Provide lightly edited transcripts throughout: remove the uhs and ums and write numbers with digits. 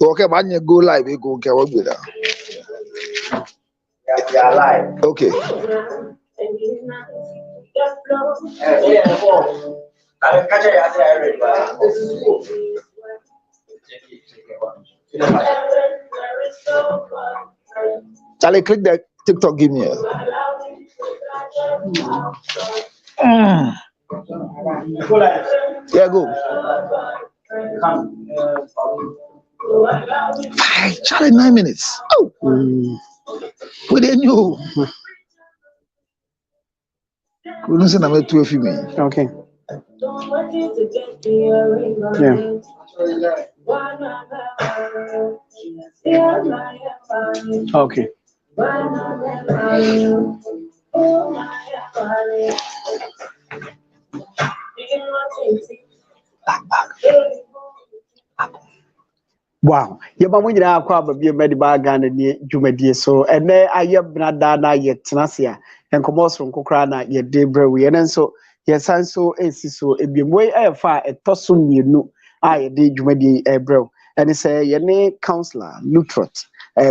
Okay, man, you go live. You go get what with that. Yeah, live. Okay. Charlie, click that TikTok. Give me. Yeah, go. Charlie, 9 minutes. Oh, with a new. We don't say I'm 12 me. Okay. Yeah. Okay. Wow. Yaba mo nyina akwa ba bi medi ba Ghana ni dwumadie so ene aye brada na ye tenase a enkomo so nkokra na ye de brewe ene nso ye san so esi so ebiemwe efa etoso mienu a ye de dwumadie brewe ene say ye ne counselor Lutrot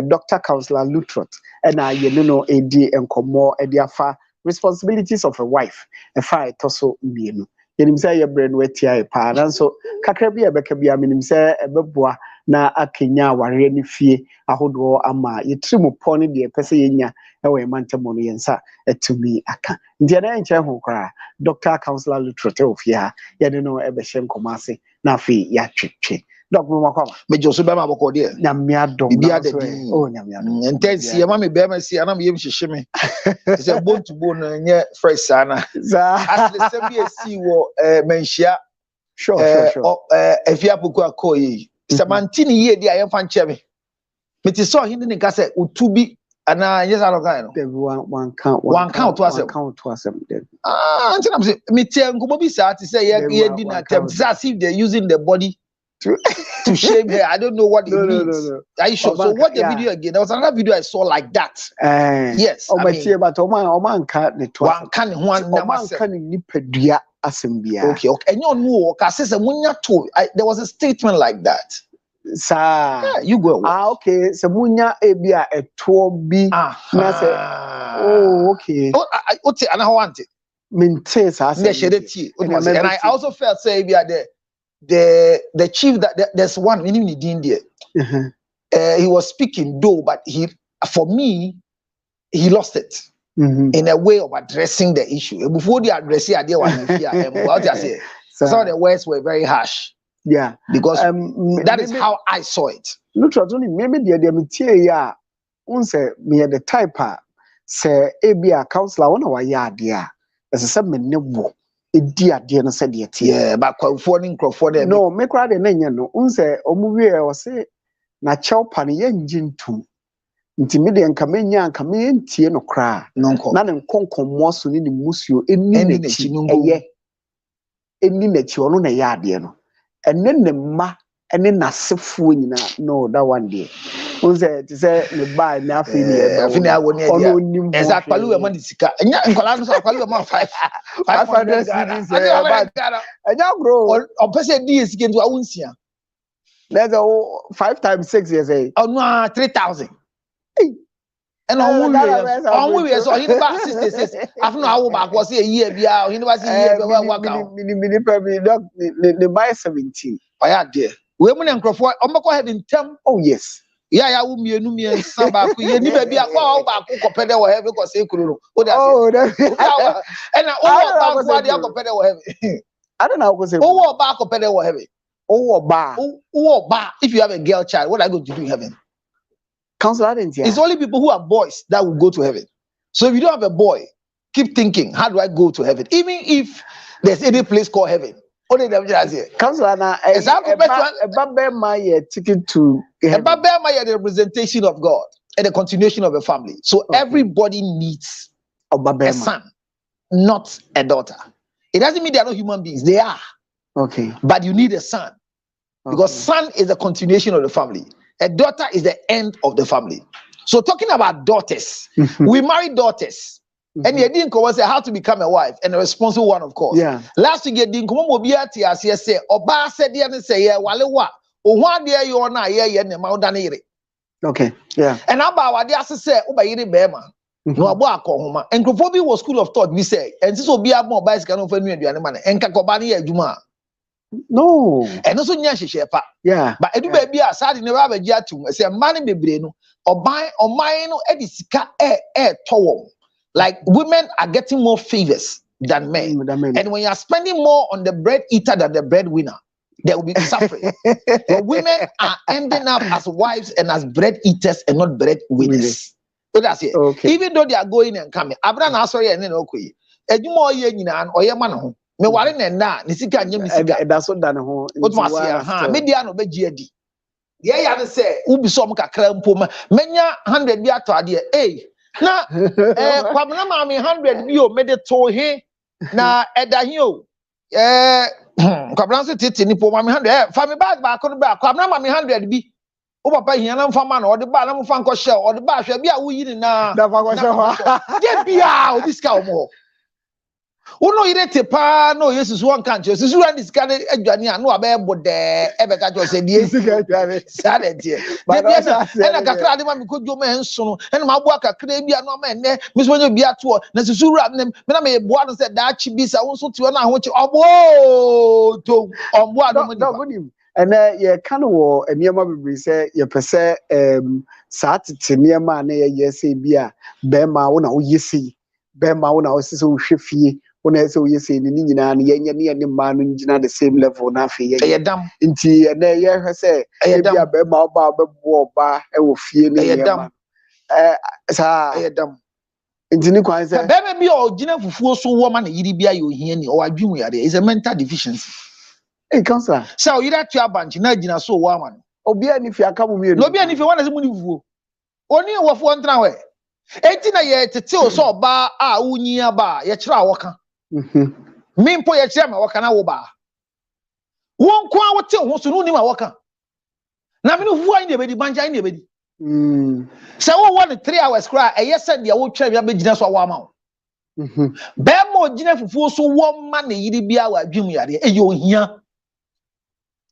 Dr. Counselor Lutrot ena ye no edi enkomo edi afa responsibilities of a wife efa etoso mienu yenim say ye bre no atia e pa nanso kakra bi ebeka bi aminim say ebeboa na akenya ware ni fie ahodo ama yetrimu poni de pese yenya ewe mantemo no yensa etumi aka ntia na enche ho kra Dr. Counselor Lutrote ofie ha yede no ebehye nkomase na afi ya twetwe doc mo makwa Mejo so be ma boko de nyame adom bibia de din oh nyame adom intensi ye ma me be ma si ana me yem hyehye me say bone to bone nye fresh sana as the same be si wo menhia sure efia poku akoyi Samantini ye di ayen fan cheme. Me ti so hindi ni ka say utubi ana yes alo kan no. One count to asem. Anti na say me ti enkomo bi sa ti say ye di na tem as if they're using the body to shame her. I don't know what it means. No. Are you sure? So what the video again? There was another video I saw like that. Yes. Oh, I mean, but Oman can't one can nipadua asembia. Okay. And you know, there was a statement like that. Sir, yeah, you go. Okay. So munya ebia etobi na say. Oh, okay. Okay, and I want it. And I also felt say ebia the chief that there's one in India. He was speaking though, but for me he lost it in a way of addressing the issue. Before the addressing idea was some of the words were very harsh. Yeah, because that is how I saw it. Literally, maybe the material unse me the type say ebia counselor one wa ya dia as say me ne wo edi ade no say de tie. Yeah, but crowdfunding there. No, me crowd na nya no unse omuwie o say na chewpa ne yenjintum. Nti me de nka menya nka me entie no kra na ne nkonkonmo so ne musuo eni na chi eye eni na chi ono na ya ade no ene ne ma ene na sefuo nyina no that one day unse ti say me buy na afi ni e ba afi na wo ne dia eza kwalu we man sika enya nkola no so kwalu we man 500 cedis enya bro o pese di sika nto awunsia that's 5 times 6 years oh no 3,000 and on we so he ba 66 after how back was a year bia he never see year bia work out the buy 17 oya there we mu na nkrofo ombekọ heaven tem oh yes ya wo mienu miensa ba ko ye ni ba bia kwa ba ko kopede wo heaven ko say kuro o da say and na o ba ko dia kopede wo heaven I don't know what say o ba kopede wo heaven o ba if you have a girl child what are you going to do in heaven? Counselor didn't hear. It's only people who are boys that will go to heaven. So if you don't have a boy, keep thinking, how do I go to heaven? Even if there's any place called heaven. Only them just here. Counselor, a ticket to heaven. The representation of God and the continuation of a family. So everybody needs a son, not a daughter. It doesn't mean they are not human beings. They are. Okay. But you need a son. Because son is the continuation of the family. A daughter is the end of the family. So talking about daughters, we marry daughters. And you didn't come and say how to become a wife and a responsible one, of course. Yeah. Last week you didn't come mobiati as you say, Oba said the say walewa o ho ade you na ye ne ma oda ne yire. Okay, yeah. And about what they say, Uba yiri bema. No abo akohoma. Enkrofo bi was school of thought we say, and this will be a more bicycle no fenu aduane man. Enka kobani ye adwuma. No. And also nya hwehwe pa. Yeah. But edu ba bia sade ne ba ba gi atum. Say man bebre no oban no e di sika towom. Like women are getting more favors than men. And when you are spending more on the bread eater than the breadwinner, there will be suffering. So women are ending up as wives and as bread eaters and not bread winners. So that's it. Okay. Even though they are going and coming. Abra na sorry and then okay. Ejuma oye nyina an oye man ho. Me ware na na ni sika nyem ni sika. That's what done ho. What must say me dia no be gi adi. Ye ya ne say ubi so m kakra mpoma. Menya 100 bi ato ade eh. Na kwamna ma me 100 bi o me de to he na edahi o. Kwabran se tete ni po ma me 100 fa me bag ba ko no ba kwabran ma me 100 bi o papa hia na mfa ma na o de ba na mfa nko hye o de ba hwe bia wo yi ni na da fa ko hye ho de bia o diska o mo uno ire te pa no yesu won kan che susu ran diska de adwane a no abe bode e be ka cho se die diska adwane sa de tie de bia na kakra de ma me kodwo ma enso no ene ma bo kakra bia no ma enne me so nyo bia to na susu ran me na me bo anu se da chi bi sa won so ti na ho chi obo to ombo anu mo ni and ye kan wo eniema bibiri se ye pese sa tete niema na ye se bia be ma wo na wo yesi be ma wo na wo se so hwefie una say we say ni nyina na yenye ne ma no ngina the same level na afi ye dam nti na ye hwe say e bia be ma oba be bo oba e wo fie ni ye ma sa dam nti ni kwan say be me bi o gina fufuo so wo ma na yiri bia ye ohia ni o adwum yare is a mental deficiency cancer so you that your bank na gina so wo ama no obi ani fi aka mu mi no obi ani fi wana se mu ni fufuo oni wo fo ntra we enti na ye tete o so oba a unyia ba ye kira woka mimpo ye kira ma woka na wo ba won ko a wote ho so no ni ma woka na me no fu ani be di banja ani be di se wo won 3 hours kra e ye said de wo twa bia be gina so wo ama wo be mo gina fufuo so wo ma na yiri bia wa adwum yare e ye ohia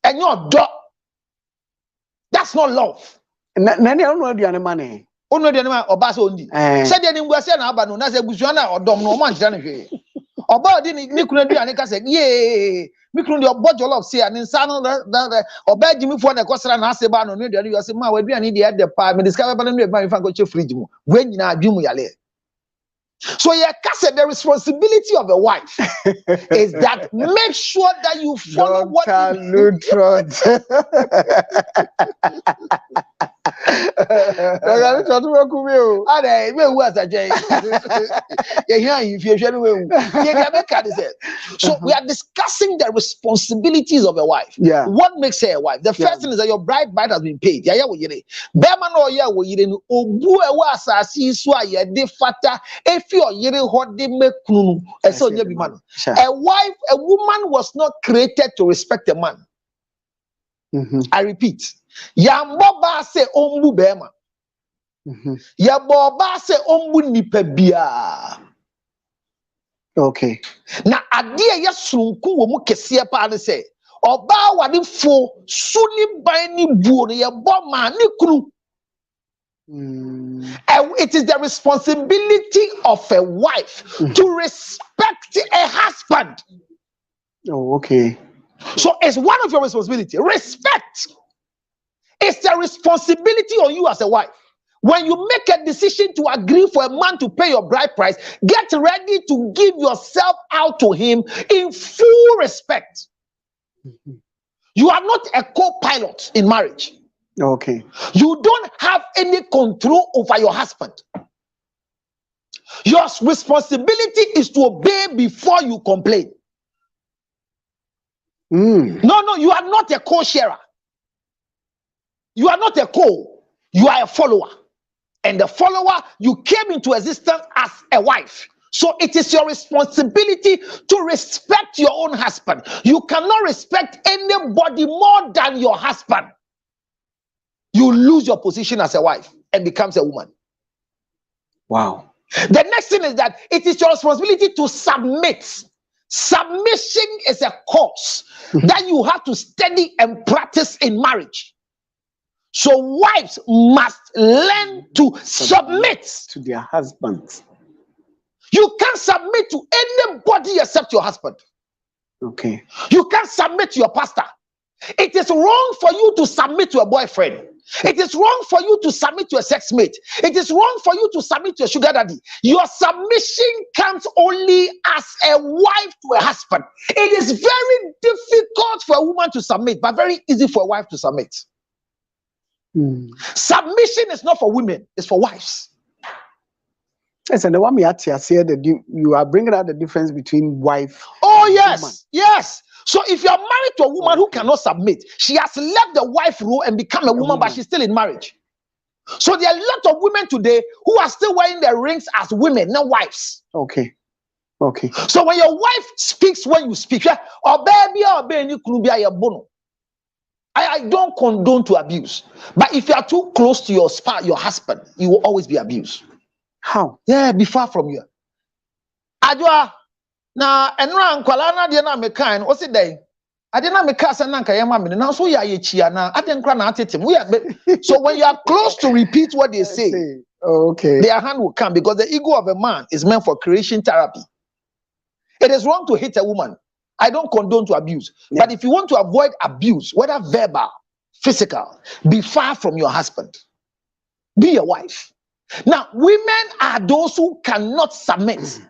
enyo do that's not love na ne onu aduane mane onu de ma oba se ondi se de ni ngwase na aba no na se busua na odom no ma nkyira ne hwe oba odi ni kunu aduane ka se ye mi kunu de obo jollof se ani nsa no oba jimifo na ekosra na ase ba no ne de yo se ma wa aduane de de pa me discover ba no e ba mi fa ko che fridge mu we nyina adwum yale. So the responsibility of a wife is that make sure that you follow what you So we are discussing the responsibilities of a wife. Yeah. What makes her a wife? The first thing is that your bride has been paid. Yeah, Bema no ya wo yire no obu e wa asasi so aye de fata efi oyire ho de mekunu e se onye bi man. A woman was not created to respect a man. I repeat. Yambo ba se ombu bema. Yabo ba se ombu nipa bia. Okay. Na ade ya sunku wo mu kese pa ne se oba wade fo suni ban ni buo ne yebo ma ne kunu. It is the responsibility of a wife to respect a husband. Oh, okay. So it's one of your responsibility. Respect. It's the responsibility on you as a wife. When you make a decision to agree for a man to pay your bride price, get ready to give yourself out to him in full respect. You are not a co-pilot in marriage. Okay. You don't have any control over your husband. Your responsibility is to obey before you complain. No, you are not a co-sharer. You are not a co. You are a follower. And the follower, you came into existence as a wife. So it is your responsibility to respect your own husband. You cannot respect anybody more than your husband. You lose your position as a wife and becomes a woman. Wow. The next thing is that it is your responsibility to submit. Submission is a course that you have to study and practice in marriage. So wives must learn to submit to their husbands. You can't submit to anybody except your husband. Okay. You can't submit to your pastor. It is wrong for you to submit to a boyfriend. It is wrong for you to submit to a sex mate. It is wrong for you to submit to a sugar daddy. Your submission comes only as a wife to a husband. It is very difficult for a woman to submit, but very easy for a wife to submit. Submission is not for women, it's for wives. Yes, and the one me at here say that you are bringing out the difference between wife. Oh yes, woman. Yes. So if you are married to a woman who cannot submit, she has left the wife role and become a woman, but she's still in marriage. So there are a lot of women today who are still wearing their rings as women, not wives. Okay. Okay. So when your wife speaks when you speak, or baby, or baby, I don't condone to abuse. But if you are too close to your spouse, your husband, you will always be abused. How? Yeah, be far from you. Adwa na enra nkwala na de na mekan o se dey ade na meka se na nka ye ma me na so ya ye chia na ade nkra na atetem so when you are close to repeat what they say, okay, their hand will come, because the ego of a man is meant for creation therapy. It is wrong to hit a woman. I don't condone to abuse. Yeah. But if you want to avoid abuse, whether verbal, physical, be far from your husband. Be a wife. Now, women are those who cannot submit.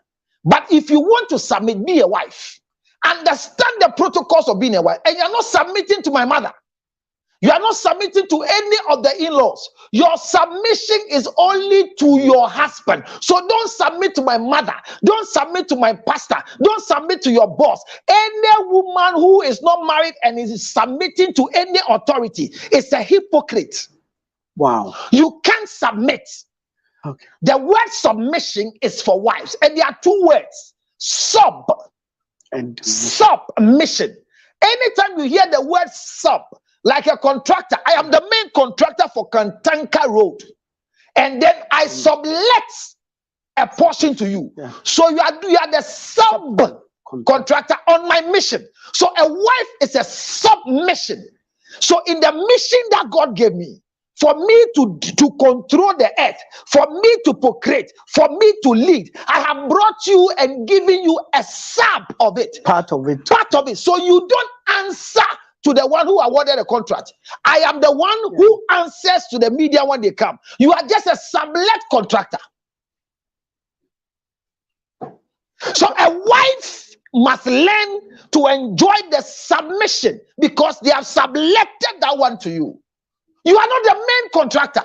But if you want to submit, be a wife. Understand the protocols of being a wife. And you're not submitting to my mother. You are not submitting to any of the in-laws. Your submission is only to your husband. So don't submit to my mother. Don't submit to my pastor. Don't submit to your boss. Any woman who is not married and is submitting to any authority is a hypocrite. Wow. You can't submit. Okay. The word submission is for wives. And there are two words. Sub and submission. Anytime you hear the word sub, like a contractor, I am the main contractor for Kantanka Road, and then I sublet a portion to you. Yeah. So you are the sub contractor on my mission. So a wife is a submission. So in the mission that God gave me, for me to control the earth, for me to procreate, for me to lead, I have brought you and given you a sub of it. Part of it. Part of it. So you don't answer to the one who awarded the contract. I am the one who answers to the media when they come. You are just a sublet contractor. So a wife must learn to enjoy the submission, because they have subletted that one to you. You are not the main contractor.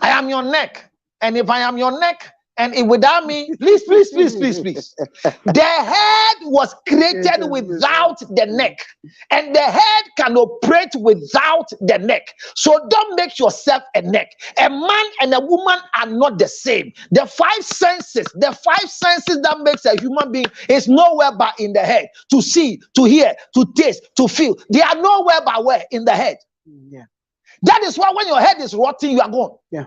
I am your neck. And if I am your neck, and if without me, please. The head was created without the neck, and the head can operate without the neck. So don't make yourself a neck. A man and a woman are not the same. The five senses that makes a human being is nowhere but in the head. To see, to hear, to taste, to feel. They are nowhere but where? In the head. Yeah. That is why when your head is rotting, you are gone. Yeah.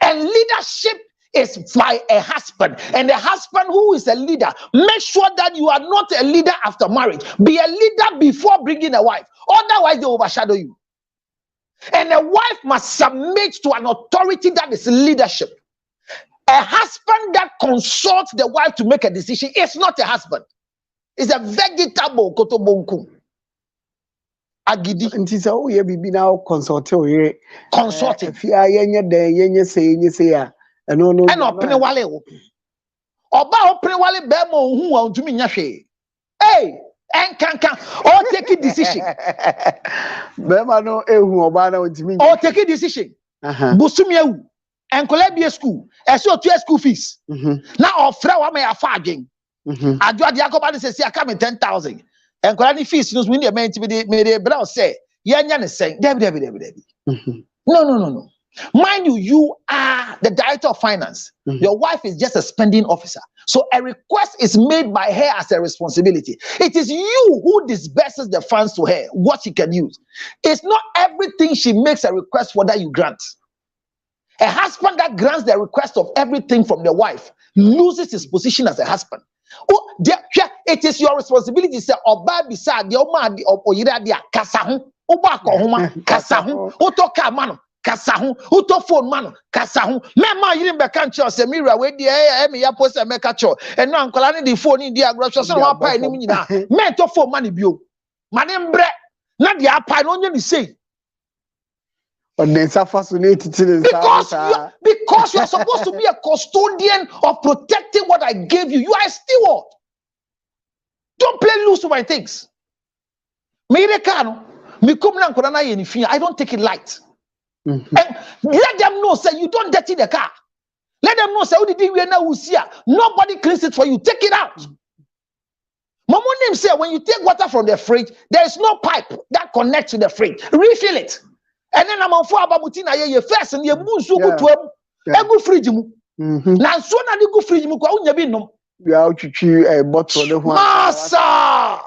And leadership is by a husband, and a husband who is a leader, make sure that you are not a leader after marriage. Be a leader before bringing a wife, otherwise they overshadow you. And a wife must submit to an authority that is leadership. A husband that consults the wife to make a decision is not a husband. It's a vegetable kotobonku. Agidi. Nti sa o ye bibi na o consult o ye consulting. Fia yenye de yenye se ya. No. And opene wale o. Oba opene wale be mo hu wa ntumi nya hwe. Hey, enkankan o take a decision. Be ma no ehu oba na ntumi. O take a decision. Busumi ewu. Enkola bi school. Ese o tu school fees. Na ofra wa me afa adwen. Adwa de akoba de se aka me 10,000. And Korani fees knows when they meant to be made brow say, Yan saying, Debbie. No. Mind you are the director of finance. Your wife is just a spending officer. So a request is made by her as a responsibility. It is you who disburses the funds to her, what she can use. It's not everything she makes a request for that you grant. A husband that grants the request of everything from the wife loses his position as a husband. Oh, it is your responsibility. Say, Oba beside the Oma or Yida dia Kasahu, Oba Kohoma, Kasahu, Otoka Mano, Kasahu, Uto phone Mano, Kasahu. Mema Yirimbe Kancho, Semira, where the Emi Yapos and Mekacho, and now Uncle the phone in the aggression, so one pie in Mina, mentor for money bill. Madam Bre, not the Apine only say. Because you are supposed to be a custodian of protecting what I gave you. You are a steward. Don't play loose with my things. I don't take it light. And let them know, say you don't dirty the car. Let them know, say nobody cleans it for you. Take it out. Mama name say when you take water from the fridge, there is no pipe that connects to the fridge. Refill it. And then I'm on for abamutina ye first and ye bunsu to egu fridge mu. Na so na de gu fridge mu kwa unya bi nom. You are a bottle of Massa!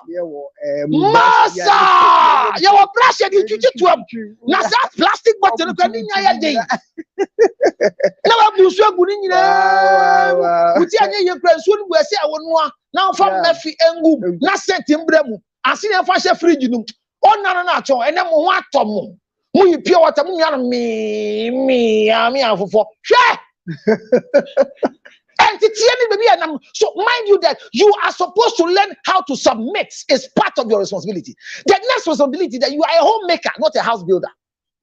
Massa! You are brush and you to him. Now that plastic bottle can in your day. Now you so good in your your grandson will say I want now from Mephi Engu, not sent him bremu. I see a fashion fridge. Oh, no, and then what Tom. We pure water, me, for share. So mind you that you are supposed to learn how to submit is part of your responsibility. The next responsibility that you are a homemaker, not a house builder.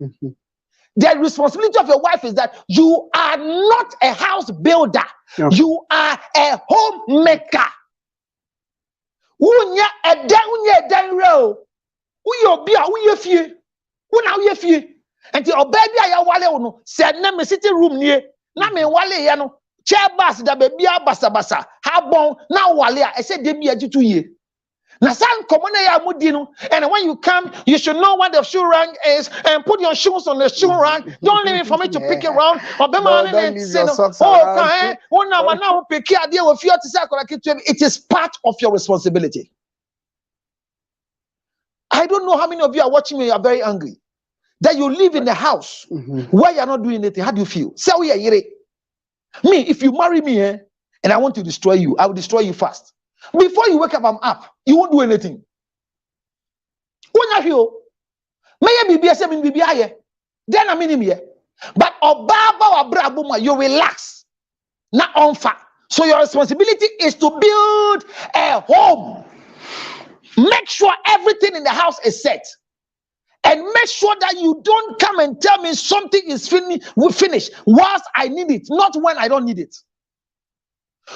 The responsibility of your wife is that you are not a house builder. No. You are a homemaker. Unya row. And the baby I wale said, "Name sitting room near. Na me wale yano chair bus da baby basa. How bon now wale? I said, "Debi aji 2 years." Na san komona ya mudino. And when you come, you should know what the shoe rank is and put your shoes on the shoe rack. Don't leave it for me to pick it around. It is part of your responsibility. I don't know how many of you are watching me. You are very angry that you live in a house where you are not doing anything. How do you feel? Say, me, if you marry me and I want to destroy you, I will destroy you fast. Before you wake up, I'm up. You won't do anything. When you then I'm in here. But you relax, not on fire. So your responsibility is to build a home. Make sure everything in the house is set. And make sure that you don't come and tell me something is finished whilst I need it, not when I don't need it.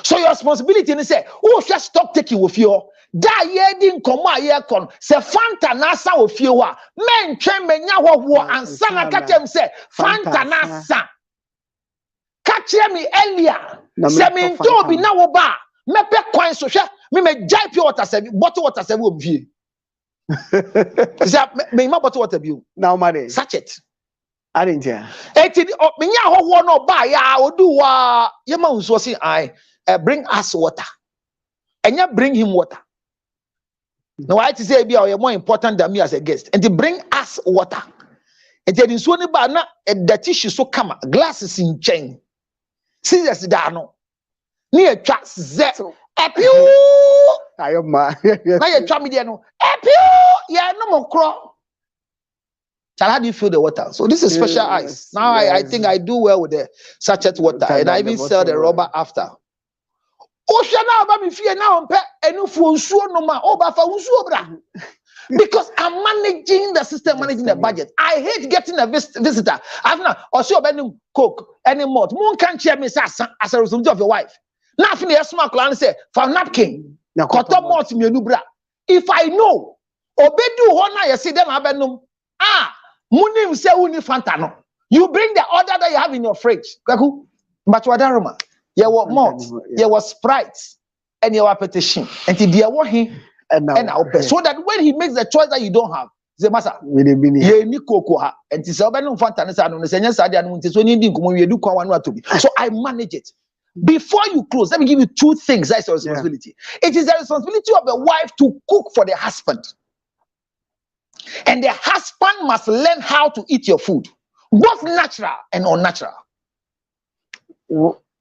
So your responsibility is say, oh, just stop taking with you. Da ye din komo aye kon se Fanta nasa with you wa men twen menya wo ansa na ka tem say Fanta nasa. Catch me earlier. Se me nto bi na wo ba mepe kwan so hwe me jai pure water se bottle water se wo bi. Me ma bottle water bi. Now money. Sachet. I didn't hear. Eti menya ho no ba ya odu wa ye ma unso si I bring us water. And you bring him water. Now I to say you're more important than me as a guest. And they bring us water. And then in Sony Bana, and the tissue so come glasses in chain. Scissors dano. Near tracks zet. Epiu. I am my. Now you try me there no. Epiu. Yeah, no more crow. How do you feel the water? So this is special ice. Now I think I do well with the sachet water. And I even sell the rubber after. Because I'm managing the system, managing the budget. I hate getting a visitor. I've not also any coke anymore. Moon can't share me as a result of your wife. Nothing else, smart and say for napkin. If I know, obedu hona you see them abenum. Munim say uni fantano. You bring the order that you have in your fridge. But wadaruma. There were malt, there was Sprite, and your petition. And there were him and so that when he makes the choice that you don't have, the master, and so I manage it. Before you close, let me give you 2 things. That's your responsibility. It is the responsibility of the wife to cook for the husband. And the husband must learn how to eat your food, both natural and unnatural.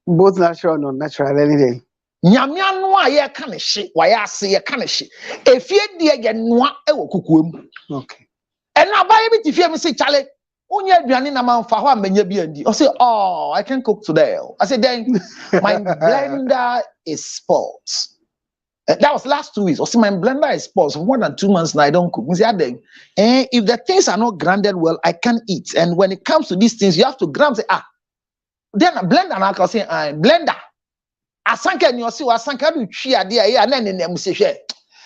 Both natural and unnatural, anything. Nyamia no a ye ka ne hye, wa ya ase ye ka ne hye. Efie de ye noa e wo kokoam. Okay. And now buy me fie me say Charlie, onye aduane na man fa ho amanya bi andi. I say, "Oh, I can cook today." I said, "Then my blender is spoiled." That was last 2 weeks. I say, "My blender is spoiled for more than 2 months now. I don't cook." I say, "Then if the things are not grounded well, I can't eat." And when it comes to these things, you have to ground. Say, then a blender na I say, blender. Asanka ni osi wa asanka do twi ade a ya na nenem se hwe.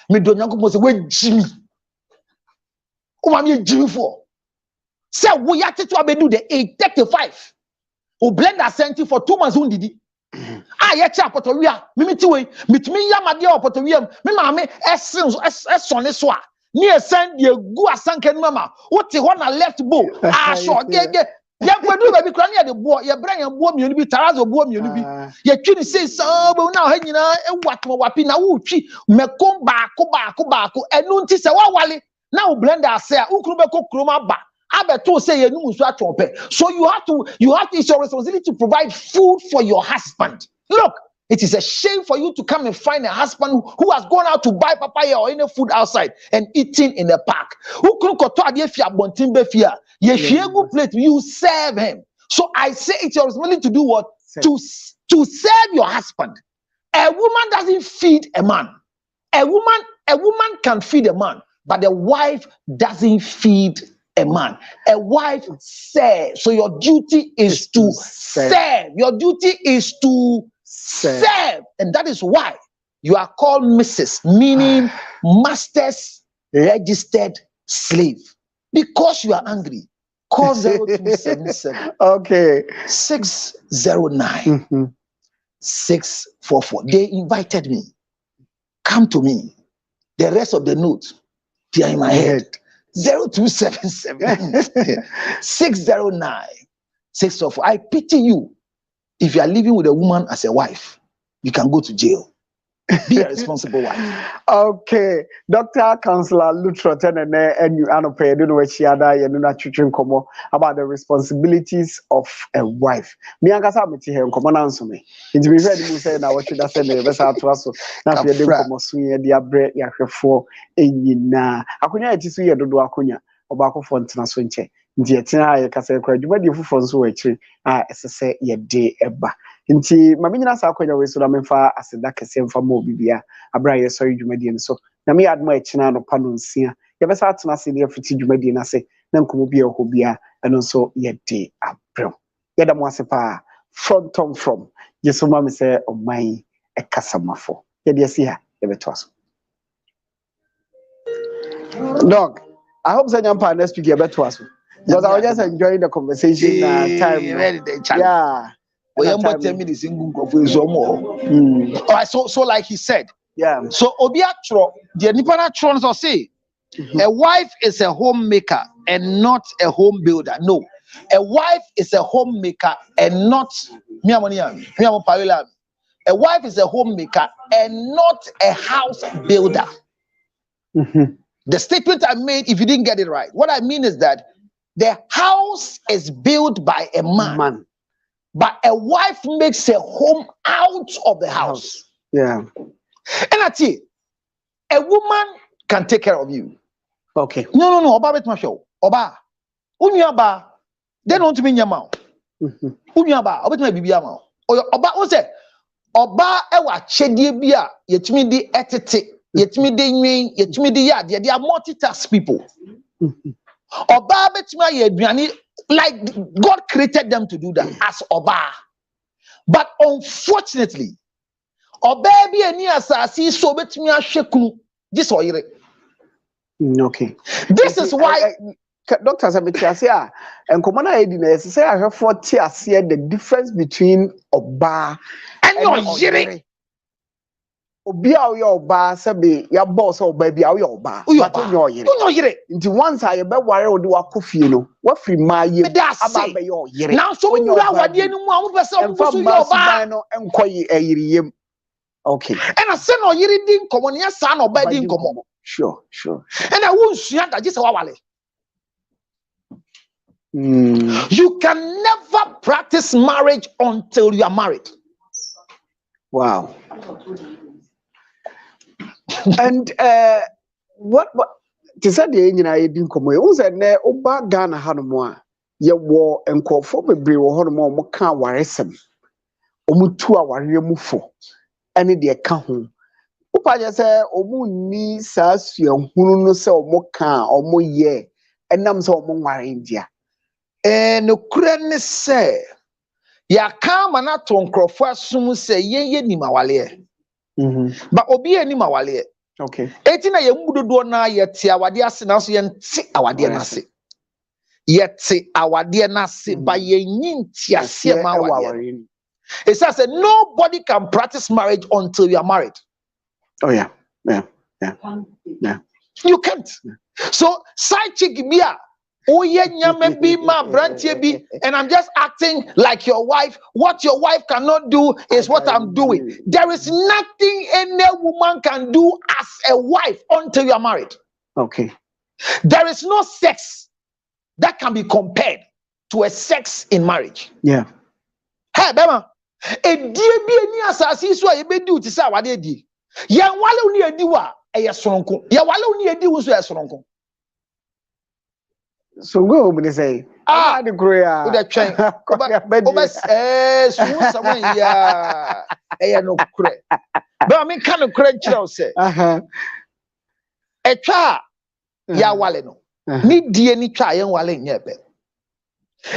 Me do nyankopon se we jimi. Uma me jimi for. Say we ya tetu abedu the 835. O blender senti for 2 months undidi. Ye cha potowia, mimiti we, mitimi yamade opotowiam, me ma me esone so a. Ni esen de gu asanka ni mama. Wote ho na left bow. So gege. Ya kwedu baby kra na de bo, ye bran yan bo mienu bi tarazo bo mienu bi. Ye twi ni say so be na ha nyina ewatmo wapi na wo twi mekom baako enu nti se wa wale na wo blender ase a ukru be kokro ma ba. Abeto say ye nu nsu atwope. So you have to it's your responsibility to provide food for your husband. Look, it is a shame for you to come and find a husband who has gone out to buy papaya or any food outside and eating in the park. You plate, you serve him. So I say it's your responsibility to do what? To serve your husband. A woman doesn't feed a man. A woman can feed a man, but a wife doesn't feed a man. A wife serves. So your duty is to serve. Your duty is to serve. And that is why you are called Mrs., meaning master's registered slave. Because you are angry. Call 0277 okay 609 644. They invited me. Come to me. The rest of the notes, they are in my head. 0277 609 644. I pity you. If you are living with a woman as a wife, you can go to jail. Be a responsible wife. Okay, Dr. Counselor Lutroten and you Anope, don't know what she had about the responsibilities of a wife. Me and Casamity here, come on, answer me. It's be ready to say now what should I say? The best out to us. Now, if you don't come swing, dear bread, ya for a yina. Akunya, it is we do Akunya, Obako Fontina Swinche. Diatina, I can say, you might be for so actually. As I say, ye day eba. Nti mami nyina sa akonya we so na memfa aseda kese mfa mo bibia abra ye so dwumadi en so na me adma ekina no pa no nsia ye besa atena se de afiti dwumadi na se na nkomo bia ho bia eno so ye de abrem ye da mo ase pa from ye so mami se oman ekasamafo ye de si ha ye beto so dog. I hope Sanyampa next week ye beto so because I was just enjoying the conversation time. Yeah. Alright, so like he said, yeah. So Obiatro, the Nipana Trons or say, a wife is a homemaker and not a home builder. No, a wife is a homemaker and not a wife is a homemaker and not a house builder. The statement I made, if you didn't get it right, what I mean is that the house is built by a man. But a wife makes a home out of the house. Yeah. And I tell you, a woman can take care of you. Okay. No. Oba bet ma show. Oba. Unyaba. They don't mean your mouth. Unyaba. Oba bet ma bibia ma. Oba o say Oba ewa chedie bia yetimi di etete, yetimi di nwen, yetimi di yad. They are multitask people. Oba bet ma ye aduane. Like God created them to do that as Oba. But unfortunately, Oba bi eni asasi so betimi ahwekunu this oyire. Okay. This is why Dr. Sabitia say enkomo na edi na say ahwefo ti ase the difference between Oba and oyire. Obi a oye Oba sebe ya boss Oba bi a oye Oba but oyire. Nti once I be ware odi wakofie no wa free maye aba be yo yire now so mu ra wade enu mu a mu pese o so yo Oba no enkoyi ayiriyem. Okay. And I say no yire di nkomo ne sa na Oba di nkomo. Sure. And I won't sua that just wale. You can never practice marriage until you are married. Wow. And what said the engine I didn't come away. Was there Oba Ghana Hanumwa? Ye war and call for the brew or more can waresem. Omutua warrior mufo. Any dear kahun. Upa just say Omu ni sas young who no sell more can or more ye. And I'm so more India. And the Ukraine say, ya come and not to uncroft soon say ye ni mawale. But obi ni mawale. Okay. Etina ye mudu do na ye ti awade ase na so ye nti awade na ase. Ye ti awade na ase ba ye nyinti ase ma awade. It says that nobody can practice marriage until you are married. Oh yeah. You can't. So side chick bia and I'm just acting like your wife. What your wife cannot do is what I'm doing. There is nothing any woman can do as a wife until you are married. Okay. There is no sex that can be compared to a sex in marriage. Yeah. Hey, Bema. A dear be any assassin so I be do to say what they did. Ya wale uni edi wa eye sononko. Ya wale uni edi wo so eye sononko. So go me say the groya. The train. Oba someone ya no kure. But I mean kind of kure chiro say. E twa ya wale no. Ni die ni twa yen wale nyebe.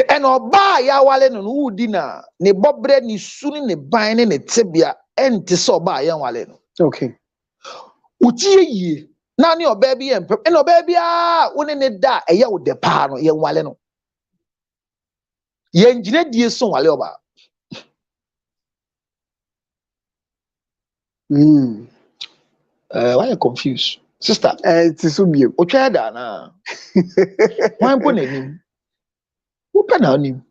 And oba ya wale no wudi na ne bobre ni suni ne ban ne tebia enti so oba yen wale no. Okay. Utie yi na ni oba bi en and oba bia woni ne da eye wo de pa no yen wale no. Yen gine die so wale oba. Why you confused? Sister, it is so be. Otwa da na. Wan po nanim. Wo pa na onim.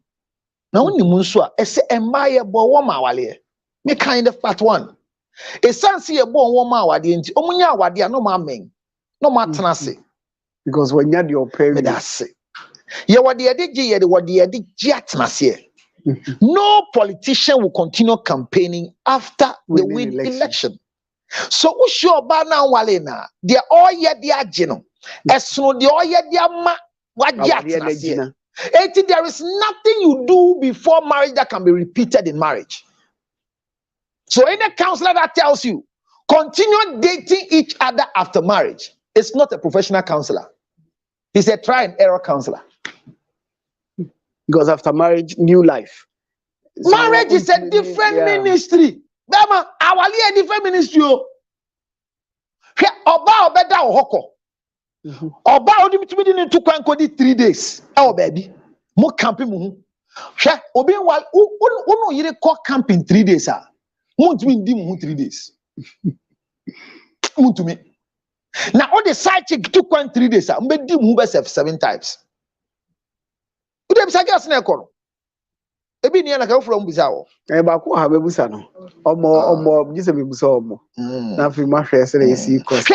Na wonim nso a ese emaye bo wo ma wale. Me kind of part one. Esanse ye bo wo ma wade nti omunya wade a no ma men. No ma tenase. Because when you had your parents, that's it. Ye wade ye de ye de wade ye de gi atenase. No politician will continue campaigning after they win election. So who sure ba na wale na de oye de age no. Esono de oye de ama wage atenase. There is nothing you do before marriage that can be repeated in marriage. So any counselor that tells you continue dating each other after marriage, it's not a professional counselor. He's a try and error counselor. Because after marriage, new life. Marriage is a different ministry. Bama, awali a different ministry. Oba obeda ohoko. Oba odi mitimi ni tu kwan kodi 3 days. Oh baby. Mo camping mu. Hwe obi wal unu yire call camping 3 days ah. Mo ntimi ndi mu 3 days. Mo ntimi. Na all the side chick tu kwan 3 days ah. Mbe di mu be 7 times. Udem sagas na ekoro. Ebi ni na ka ofro mbuza wo. Ba ko ha bebusa no. Omo gise bebusa omo. Na fi ma hwe se yesi cost.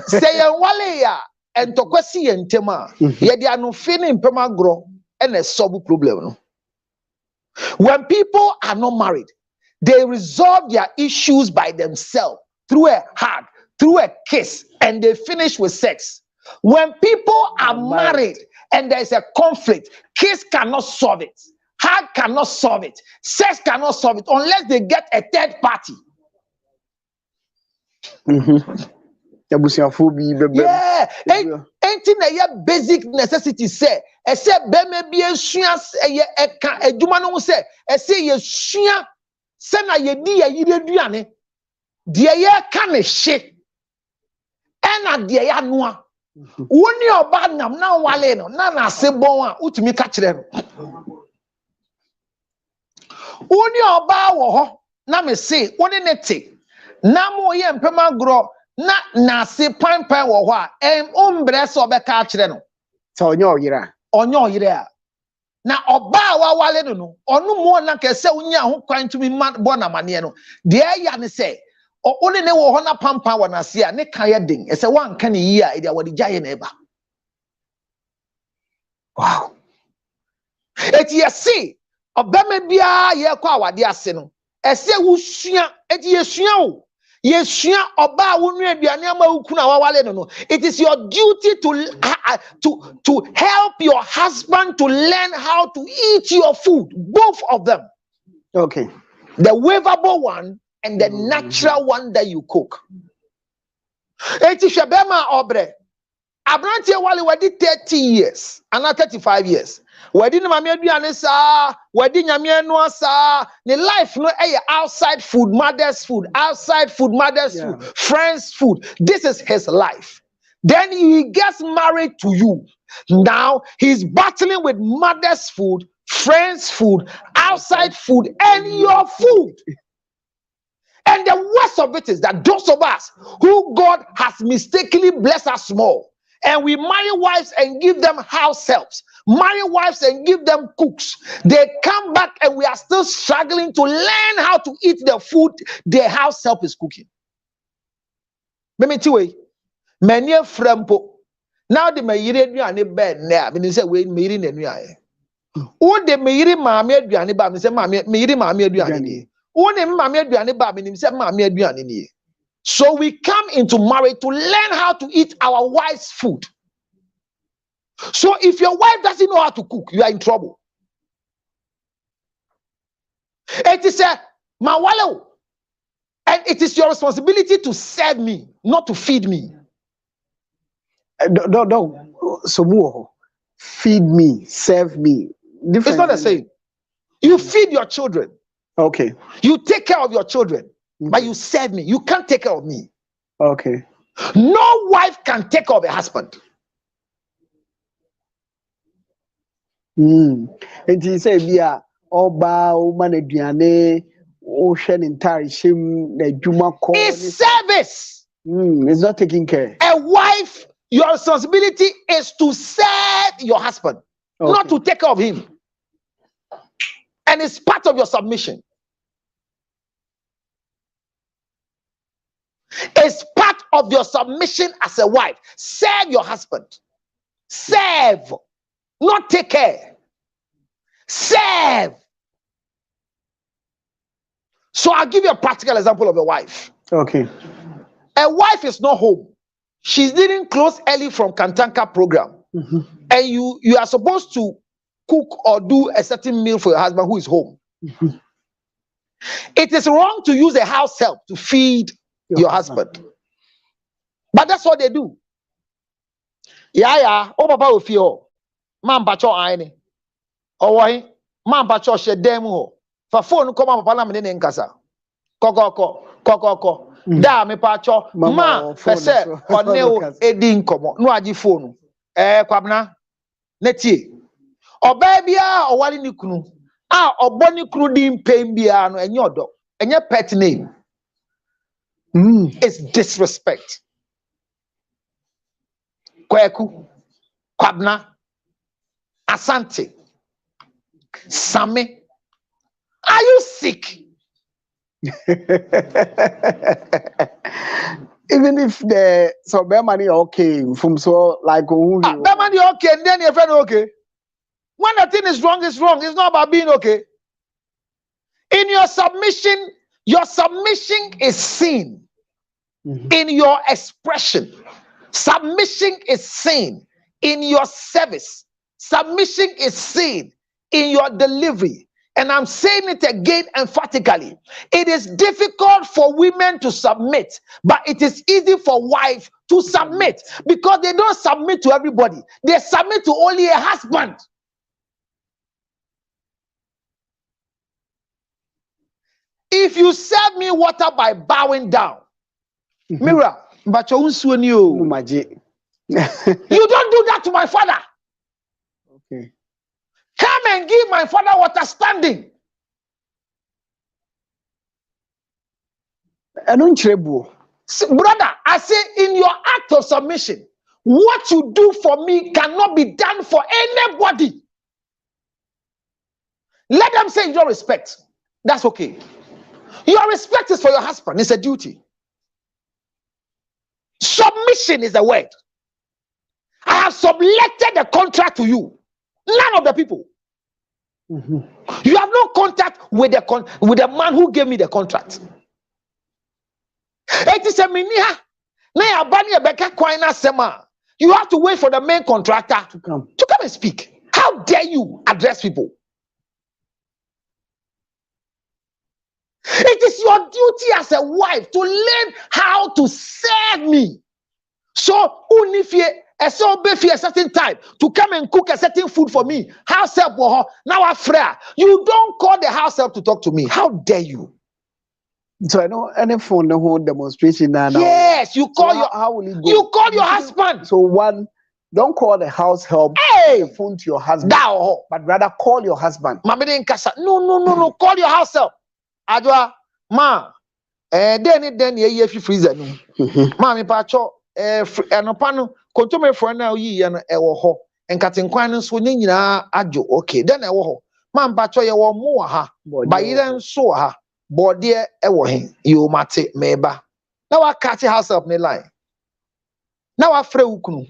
Say yan wale ya entokwasi ye ntema. Ye dia no fe ne mpem agro e na solve problem no. When people are not married, they resolve their issues by themselves through a hug, through a kiss, and they finish with sex. When people are married and there's a conflict, kiss cannot solve it, hug cannot solve it, sex cannot solve it unless they get a third party. Yeah, anything that basic necessity say, except beme bi esua eka adwuma no say, say ye sua se na ye di ye aduane, de ye ka ne hye, ena de ye anoa. Woni oba nam na wale no na se bon a utumi ka kire no. Woni oba wo ho na me se woni ne te na mo ye mpem agro na se pan wo ho a ombre se obeka kire no so onyo oyire a na oba wa wale no onu mo na ke se unya ho kwan tumi bo na mane no de ya ne se one ne wo ho na pampa wo na se a ne kan ye den e se wan kan yi a e dia wadi jaye na eba. Wow. Eti ye see obama bia ye kwa awade ase no Ese usua eti yesua o. Yesua oba wo nua aduane ama ukuna wawale no. It is your duty to help your husband to learn how to eat your food, both of them. Okay. The waivable one and the natural one that you cook. Eti shebema obre. Abrantie wale wadi 30 years, and 35 years. Wadi ni mami aduane sa, wadi nyame anu sa. The life no outside food, mother's food, outside food, mother's food, friends' food. This is his life. Then he gets married to you. Now he's battling with mother's food, friends' food, outside food, and your food. And the worst of it is that those of us who God has mistakenly blessed us small, and we marry wives and give them house helps, marry wives and give them cooks, they come back and we are still struggling to learn how to eat the food their house help is cooking. Many frempo. Now the mayiri aduane bed na me say we mayiri na anuaye. O de mayiri maame aduane ba me say mayiri maame aduane ni. O ne maame aduane ba me say maame aduane ni. So we come into marriage to learn how to eat our wife's food. So if your wife doesn't know how to cook, you are in trouble. It is a mawalo, and it is your responsibility to serve me, not to feed me. No. So more. Feed me, serve me. Different. It's not the same. You feed your children. Okay. You take care of your children, but you serve me. You can't take care of me. Okay. No wife can take care of a husband. And he said, "Yeah, oba woman aduane o hwe entire shim na dwuma ko." It's service. It's not taking care. A wife, your responsibility is to serve your husband, not to take care of him. And it's part of your submission. It's part of your submission as a wife. Serve your husband. Serve, not take care. Serve. So I'll give you a practical example of a wife. Okay. A wife is not home. She didn't close early from Kantanka program. And you are supposed to cook or do a certain meal for your husband who is home. It is wrong to use a house help to feed your husband. But that's what they do. Yeah. Oh, papa will feel. Man, bacho aine. Oh, why? Man, bacho she demo. For phone, come on, papa, na mene nkasa. Koko. Da me pacho. Ma, pese, oneo, edi nkomo. No aji phone. Kwabna. Neti. Obebia, owali ni kunu. Oboni kunu di mpembia no enye odo. Enye pet name. It's disrespect. Kweku, Kwabna, Asante, Same. Are you sick? Even if the money okay from so like money okay, and then your friend okay. When the thing is wrong, it's wrong. It's not about being okay. In your submission is seen in your expression. Submission is seen in your service. Submission is seen in your delivery. And I'm saying it again emphatically. It is difficult for women to submit, but it is easy for wives to submit because they don't submit to everybody. They submit to only a husband. If you serve me water by bowing down, Mira, but you don't do that to my father. Okay. Come and give my father water standing. Brother, I say in your act of submission, what you do for me cannot be done for anybody. Let them say your respect. That's okay. Your respect is for your husband. It's a duty. Submission is the word. I have subletted the contract to you. None of the people. You have no contact with the man who gave me the contract. It is a minia. You have to wait for the main contractor to come and speak. How dare you address people? It is your duty as a wife to learn how to serve me. So, if you a certain time to come and cook a certain food for me, house help now afraid. You don't call the house help to talk to me. How dare you? So I know any phone the whole demonstration now. Yes, you call so how will it go? You call your husband. So one, don't call the house help. The phone to your husband. But rather call your husband. No. Call your house help. Adwa ma then ye freezer no. Ma me pa cho enopa no konto for na yi ye no ewo ho enkatenkwan no so nyina adwo okay then ewo ho ma mpa cho ye wo mo ha ba yire nso ha bode ewo he you mate meba na wa catch house up ne line na wa frɛ ukunu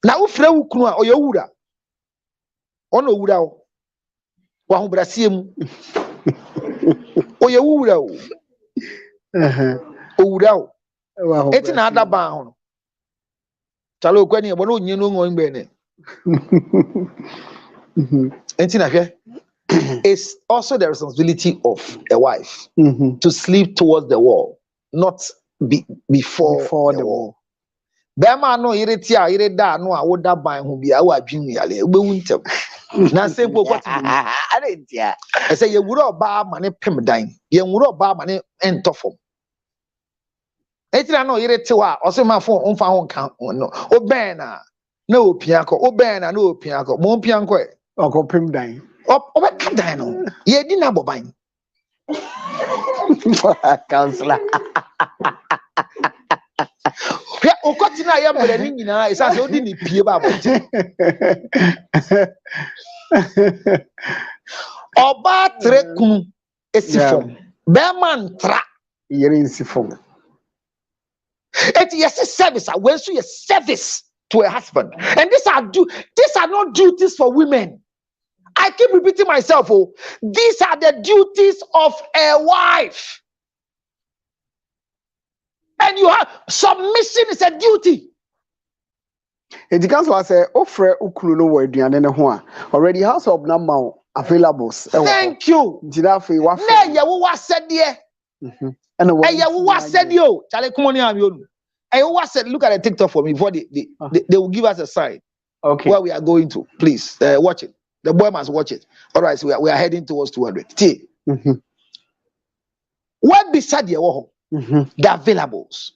na wo frɛ ukunu a oyo wura ono wura wo wa ho brasie mu oyo wura wo owura wo eti na adaba ho chalo kwani e bono onye no ngon gbe ne enti na hwe. It's also the responsibility of a wife to sleep towards the wall, not before the wall. Bema no ireti a ire da no a woda ban ho bia wo adwin yale obewu ntem na sempo kwati arentia e say ye wura oba ma ne pem dan ye wura oba ma ne entofom etira no ireti wa o se ma fo onfa ho kan no oben na opia ko oben na opia ko mo opia ko e okopem dan obeka dan no ye di na boban counselor ya okotina ya mbere ni nyina isa se odi ni pie ba bonti oba tre kunu esifom be man tra yere insifom it yes service when so yes service to a husband and these are not duties for women. I keep repeating myself, these are the duties of a wife. And you have submission is a duty. It comes to say, offer ukulu no aduane ne ho a already house of number available. Thank you. Ntinafe wa fe. Na ye wo said there. And ye wo said yo. Chale kumoni am yo. And you said look at the TikTok for me before they will give us a sign. Okay. Where we are going to. Please watch it. The boy must watch it. All right, so we are heading towards 200. What beside the wall? The availables.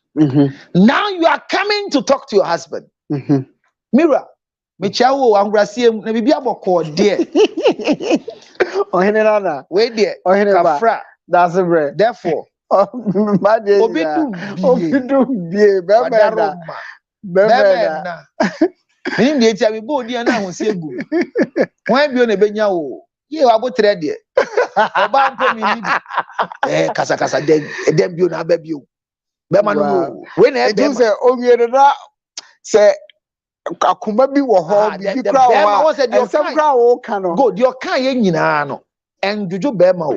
Now you are coming to talk to your husband. Mira, Michawo, Angrasium, maybe aboko dear. Oh, Henana, wait there. Oh, Henana, that's a bread. Therefore, Meaning the HIV body and I will say good. When you never know, you are about ready. About me, Casa, then you na baby. Bemanu, when I do say, oh, you're say, Akumabi will hold the crowd was at some crowd can go, your kind in and do you bema?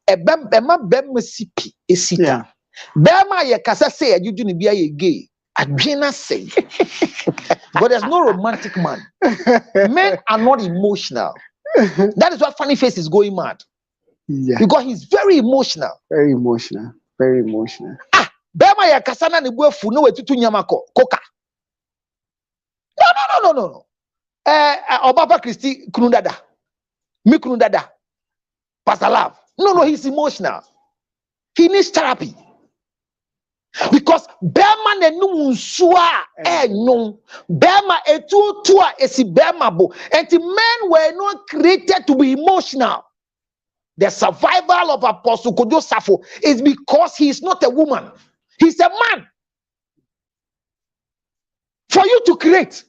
A bema bema sipi is here. Bema, ye Casa say, you didn't be a gay. Adrena say, but there's no romantic man. Men are not emotional. That is why Funny Face is going mad. Yeah. Because he's very emotional. Very emotional. Very emotional. Bema ya kasana ni buefu no wetutu nyamako koka. No. Obapa Christy kunundada. Mi kunundada. Pastor Love. No, he's emotional. He needs therapy. Because Bema ne nunsua no Bema etutua esi Bema bo. And the men were not created to be emotional. The survival of Apostle Kojo Safo is because he is not a woman. He's a man. For you to create,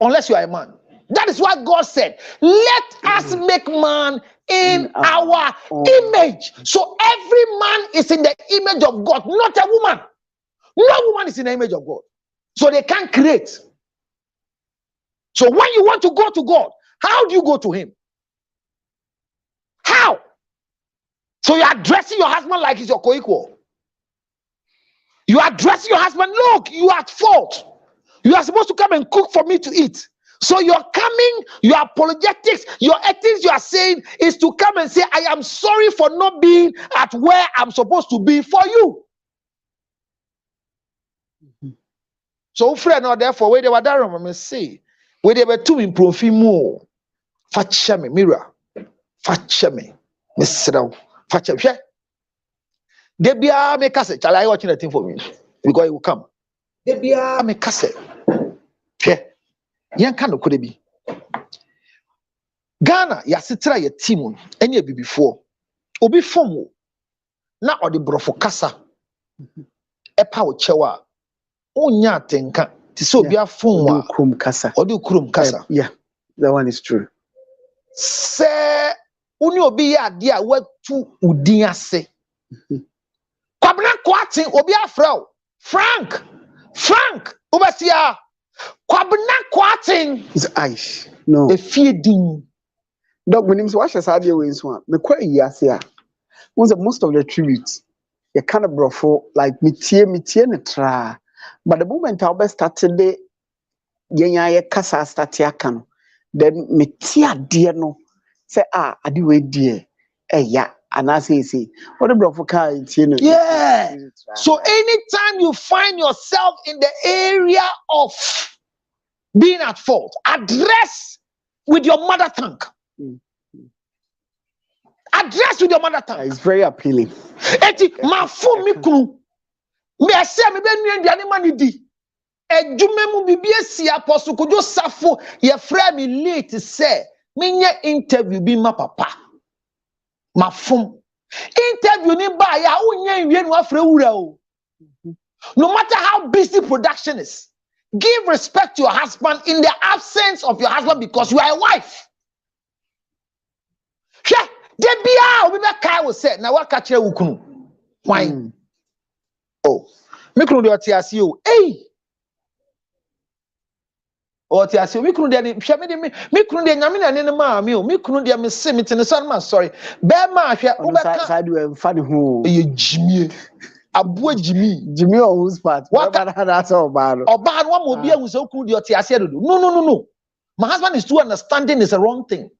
unless you are a man. That is why God said, let us make man in our image. So every man is in the image of God, not a woman. No woman is in the image of God. So they can't create. So when you want to go to God, How do you go to him? How? So you are addressing your husband like he's your co-equal. You are addressing your husband, look, you are at fault. You are supposed to come and cook for me to eat. So you're coming, your apologetics, your ethics you are saying is to come and say, I am sorry for not being at where I'm supposed to be for you. So friend, or therefore, where they were there, I say, where they were two in profimu, facha me mirror, facha me, Miss Sedao, facha me. Debia make us shall I watching the thing for me? Because it will come. Debia make us yeah. Yan can could be Ghana, yasitra ye team, any be before. Obi form na or the brofokasa a power chewa. Onya tenka, tiso be a phone krum kasa. Or do krum kasa. Yeah, that one is true. Say, uni obi ya dia what to udia say. Kwabna kwati obi afro Frank obesia kwabna kwati is aish no e feeding dog when him so what shall dey we so me kwa yase a most of the tributes you kind of brofo like metie ne tra but the moment I be started the yenya ye kasa start aka no then metie ade no say ade we die ya and I say, what a brother, yeah. So anytime you find yourself in the area of being at fault, address with your mother tongue. Address with your mother tongue. It's very appealing. Eti mafu mikunu. Me ase me be nua nduane ma ne di. Edwuma mu bibie si apostle kojo safo ye frɛ me late sɛ menye interview bi ma papa. Mafum interview ni ba ya unye nwie no afre wura o. No matter how busy production is, give respect to your husband in the absence of your husband because you are a wife. Hwe de bia obi be kai wo say na waka kire wo kunu. Why? Oh, me kunu de otiase o. Hey. Otiase me kunu de hwe me kunu de nyame na ne ma me o. Me kunu de me se me tene so ma sorry. Be ma hwe wo be ka side we funny ho. Ye jimie. Abuo Jimmy on whose part? What that's all bad. Oba no mo bia hu se kunu de otiase do. No. My husband is too understanding is a wrong thing.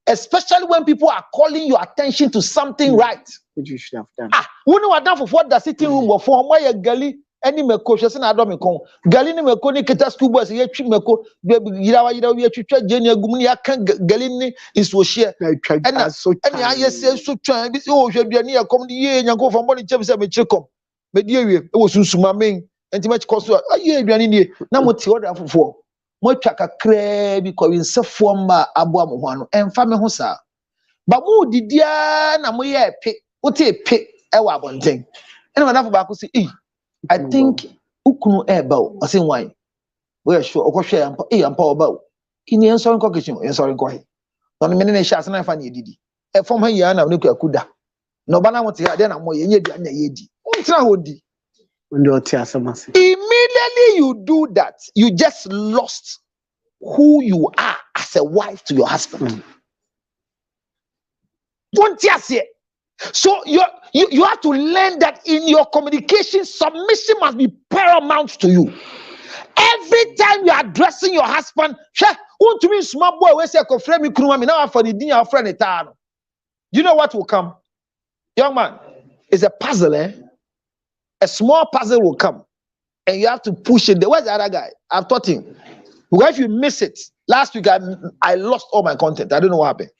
Especially when people are calling your attention to something right. Which you should have done. When you are done for what the sitting room for why gali any meko she na do me kon gali ni meko ni kita school boys ye twi meko yirawa ye twitwa jeni agum ni aka gali ni iso hye ena aye se so twan bi o hwe ni yakom ni ye nyanko fo mboni chem se me chikom me die wie e wo sunsuma men enti ma chikoso aye aduane ni na mo ti order afofo mo twa kakra bi ko winsefo ma aboa mo ho ano emfa me ho sa ba mo didia na mo ye pe wote pe e wa abonten ena ma dafo ba ko si I think ukunu eba o say why we are sure okwohwe ampa ampa oba o kini enso nko kitchen enso nko he no me ne sha asena fa na edidi e fom ha ya na ne kwakuda no ba na mote ha de na mo ye nyedi anya ye di untra ho di immediately you do that you just lost who you are as a wife to your husband. Don't just say. So you have to learn that in your communication, submission must be paramount to you. Every time you are addressing your husband, want to be small boy, we say now for the dinner friend. You know what will come? Young man, it's a puzzle, eh? A small puzzle will come. And you have to push it. Where's the other guy? I've taught him. Because if you miss it, last week I lost all my content. I don't know what happened.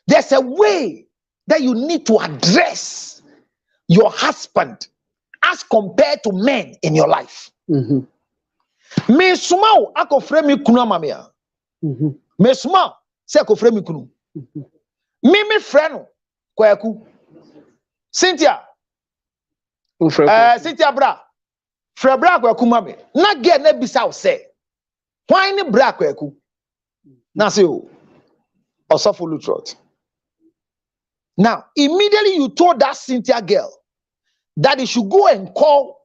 There's a way that you need to address your husband as compared to men in your life. Me sumau ako frame kunu amamia. Me sumau se ako frame kunu. Me friend kwaku. Cynthia. Cynthia bra. Fra bra kwaku mame. Na get na bisa say. Why ni bra kwaku? Na say o. Osofo Lutrot. Now, immediately you told that Cynthia girl that he should go and call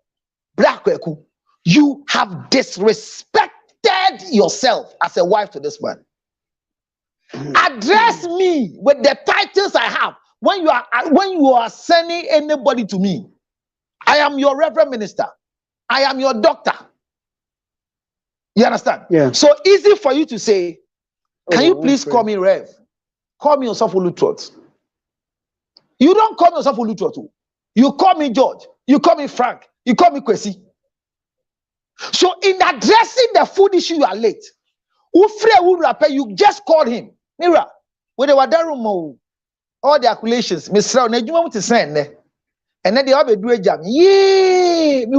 Brakweku You have disrespected yourself as a wife to this man. Address me with the titles I have. When you are sending anybody to me, I am your reverend minister. I am your doctor. You understand? Yeah. So easy for you to say, can you please call me Rev? Call me yourself Olutrot. You don't call me yourself Olutrot. You call me George. You call me Frank. You call me Kwesi. So in addressing the food issue, you are late. You just called him. Mira, when they were there, all the accolations, Miss Round, you want to send there. And then they have a do a jam. Yee, me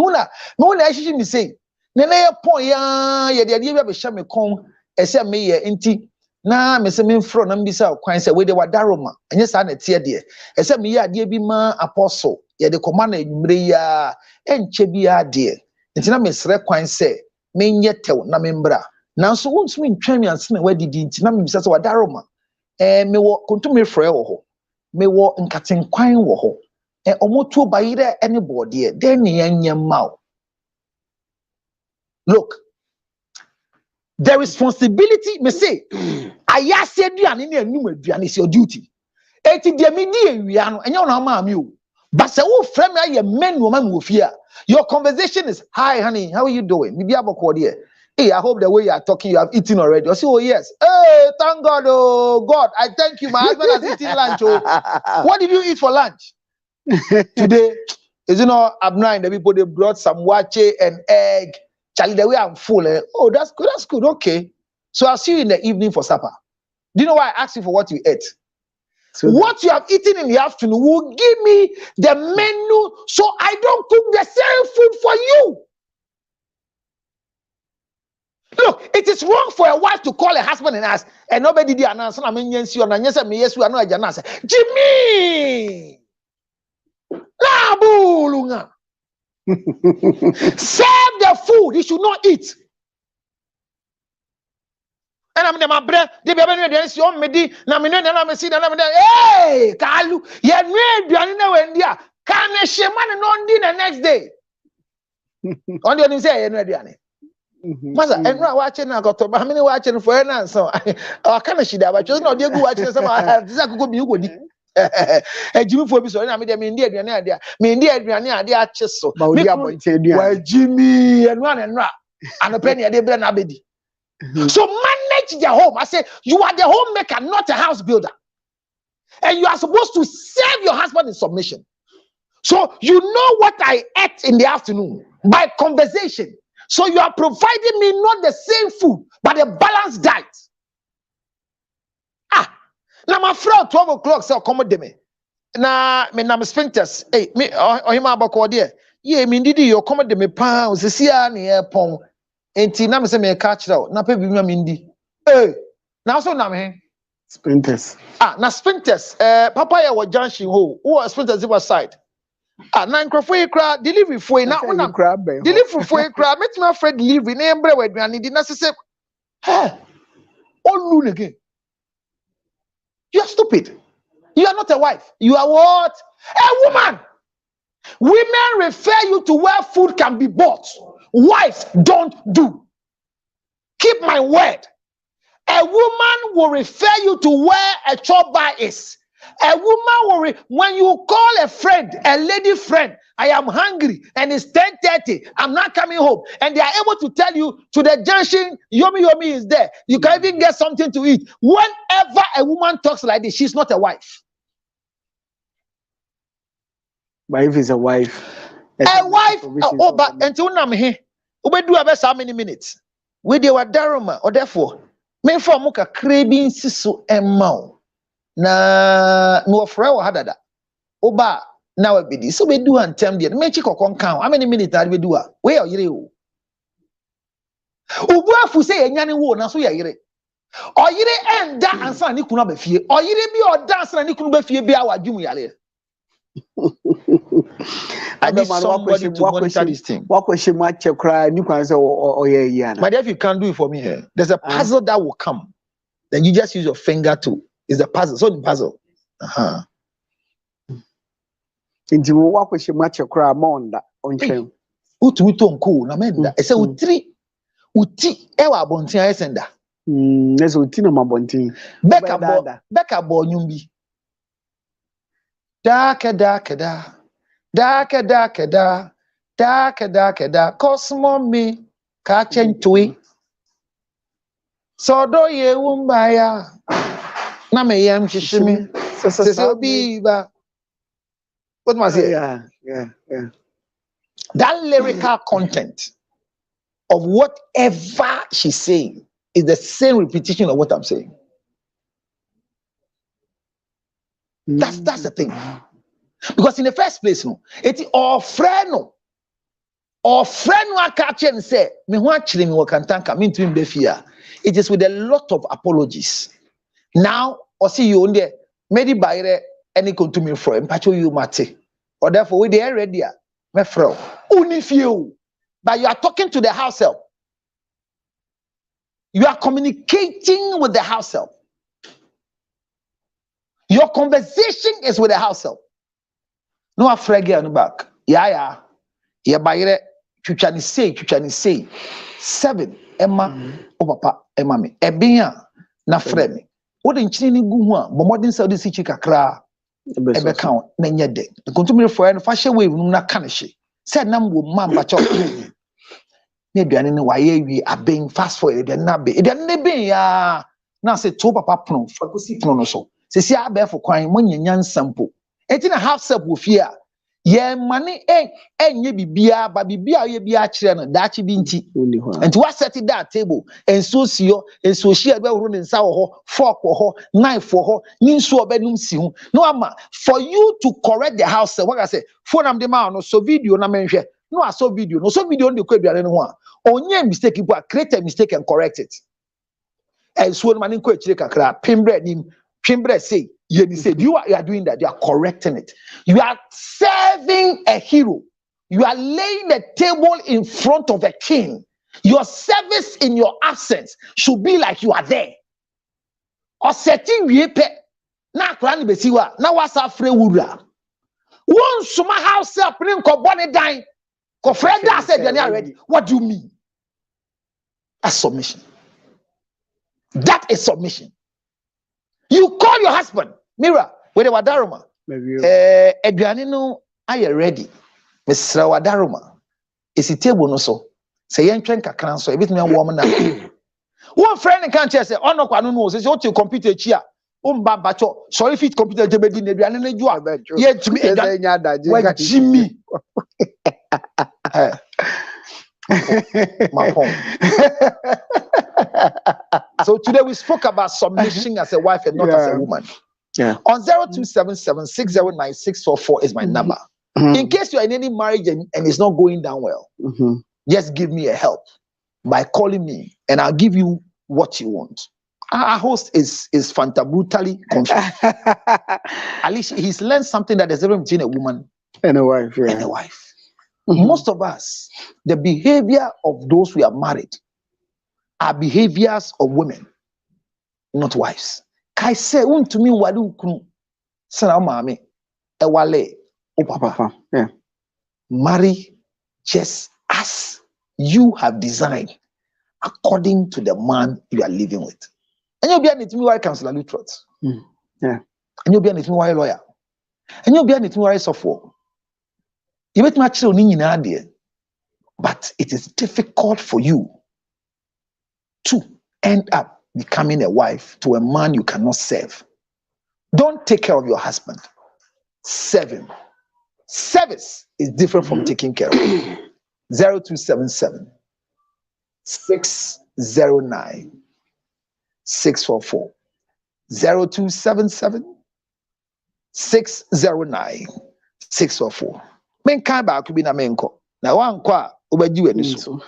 actually me say, Nene point ya the idea of a shame con, except me inti. Na me se me fro na mbisa kwan se we de wadaroma enye sa na tie de ese me ya de bi ma apostle ye de command enwure ya enche bi ya de ntina me sre kwan se me nye tew na me mbra nanso wonsumi ntwa mi anse na wadidi ntina me bisa se wadaroma me wo kontu me frɛ wo ho me wo nkatenkwan wo ho omoto bayire anybody de ne yanya ma. Look, the responsibility, me say, I said you and it's your duty. Eti de me di ewia no enye ona ma me o. But say wo frame ya men woman wo fear. Your conversation is, hi honey, how are you doing? Me bi aboko there. Hey, I hope the way you are talking you have eaten already. I say, oh yes. Hey, thank God, oh God, I thank you. My husband has eaten lunch. Oh. What did you eat for lunch? Today, is you know, the people they brought some wache and egg. Charlie, the way I'm full. Oh, that's good. That's good. Okay. So I'll see you in the evening for supper. Do you know why I asked you for what you ate? So what you have eaten in the afternoon will give me the menu so I don't cook the same food for you. Look, it is wrong for a wife to call a husband and ask, and nobody did announce, I mean, yes, you and yes, I mean, yes, we are not a answer. Jimmy! La bulunga! Serve the food, he should not eat. And I'm my bread, they be against your medi, Namina, and I'm seeing another. Hey, Kalu, you had made Diana when dear, can a shaman and on dinner next day? On the other say, Diana. Mother, and now watching, I got to how many watching for an answer. I can't see that, but you're not dear watching some. This could be good. A Jimmy for me, I mean, India, me India, India, Chesso, well, Jimmy, and one and rap, and a penny a day, Ben Abedi. So manage the home. I say, you are the homemaker, not a house builder. And you are supposed to serve your husband in submission. So you know what I ate in the afternoon by conversation. So you are providing me not the same food, but a balanced diet. Now my friend 12 o'clock say accommodate me. Na me na sphincters. Hey, me ohima abako there. Yeah, me ndidi you accommodate me pa osisia na e pon. Enti na me say me catch out. Na pe bi me ndi. Hey, now so na me sphincters. Na sphincters. Papa ya wa junction ho. Who sphincters the side. Na nkrofo e kra delivery fo e na una delivery fo e kra met my friend delivery na embre wa aduane di na se hey, all again. You are stupid. You are not a wife. You are what? A woman. Women refer you to where food can be bought. Wives don't do. Keep my word. A woman will refer you to where a chop bar is. A woman will, when you call a friend, a lady friend, I am hungry and it's 10:30, I'm not coming home. And they are able to tell you to the junction, Yomi Yomi is there. You can even get something to eat. Whenever a woman talks like this, she's not a wife. But if it's a wife. A wife, but until I'm here, we do about how many minutes? We do a daroma, or therefore, me for muka craving sisu emma. Na no friend or hadada. Oba. Now we be so we do and term there. Me chiko kon count. How many minutes that we do? We are yire o. Obuafu say enyane wo na so ya yire. Oyire enda ansa ni kunu ba fie. Oyire bi o dance na ni kunu ba fie bi awadwum yare. I need somebody to monitor this thing. What question match cry ni kwan say yeah. But if you can't do it for me here, there's a puzzle that will come. Then you just use your finger to. It's the puzzle. So the puzzle. Inti wo question match cry monda on chem. utumi to nko na menda e say uti ewa abonten ayesenda Neso uti na mabonten beka bo nyumbi da cosmo me ka chentwe so do ye wumbaya na me yam shishimi se obi ba what must say yeah that lyrical content of whatever she's saying is the same repetition of what I'm saying. That's the thing. Because in the first place, no, it's our friend I catch and say, me watch me wakantanka, me to befia. It is with a lot of apologies. Now, or see you on there, maybe by any come to me for empacho you mate. Or therefore, we they ready, my friend. Only few, but you are talking to the house help. You are communicating with the house help. Your conversation is with the house help. No afrage on the back. Yeah. Bayre chuchani say 7 Emma o papa Emma me. Ebia na frɛ me. Wo de nkyini ni gu ho a bo modern Saudi sichi kakra ebe count na nye de. Kontumire for no fa hye wave num na ka ne hye. Said nam wo mamba cho. Na aduane ne waye wi aben fast forward aduane na be. Aduane ne ben ya na say to papa pono fa ko si pono no so. Se si abefo kwan mo nyanyan sampo. Enti na half step wo fie a ye mane enye bibia ba bibia ye bia kire no daachi bi nti enti wa set that table enso sio enso hia be woro ne nsa wo ho fork wo ho knife wo ho ni nso obenum si ho no ama for you to correct the house what I say phone am de ma no so video na menhwe no aso video no so video no de kwaduane no ho a onye mistake ibu a create a mistake and correct it enso no mane ko akire kakra pimbre nim pimbre say you said you are doing that. You are correcting it. You are serving a hero. You are laying the table in front of a king. Your service in your absence should be like you are there. Or setting yepe na krani besiwa na wasa free wura. One suma house up rin ko boni dan ko freda said you are ready. What do you mean? That's submission. That is submission. You call your husband. Mira, where the wadaroma. Eduane no aye ready. Mr. Wadaroma. Isi table no so. Say yen twen kakran so ebit me warm na. One friend can say ono kwa no say what you computer chia. Umba bacho. Sorry fit computer jebedi na eduane na ju a. Ye tumi eduane. Jimmy. My phone. So today we spoke about submission as a wife and not as a woman. Yeah. On 0277609644 is my number. In case you are in any marriage and it's not going down well, just give me a help by calling me and I'll give you what you want. Our host is Fanta brutally confused. At least he's learned something that there's a difference between a woman and a wife. Yeah. And a wife. Most of us, the behavior of those who are married are behaviors of women, not wives. Kai say to me wadu kunu sana mami ewale o papa. Yeah. Marry just as you have designed according to the man you are living with. And you'll be an itimi why counselor Lutrot. Yeah. And you'll be an itimi why lawyer. And you'll be an itimi why software. You bet much idea, but it is difficult for you to end up becoming a wife to a man you cannot serve. Don't take care of your husband. Serve him. Service is different from taking care of him. 0277 609 644. 0277 609 644. Men kan ba ku bi na menko. Na wankọ a obaji wani so.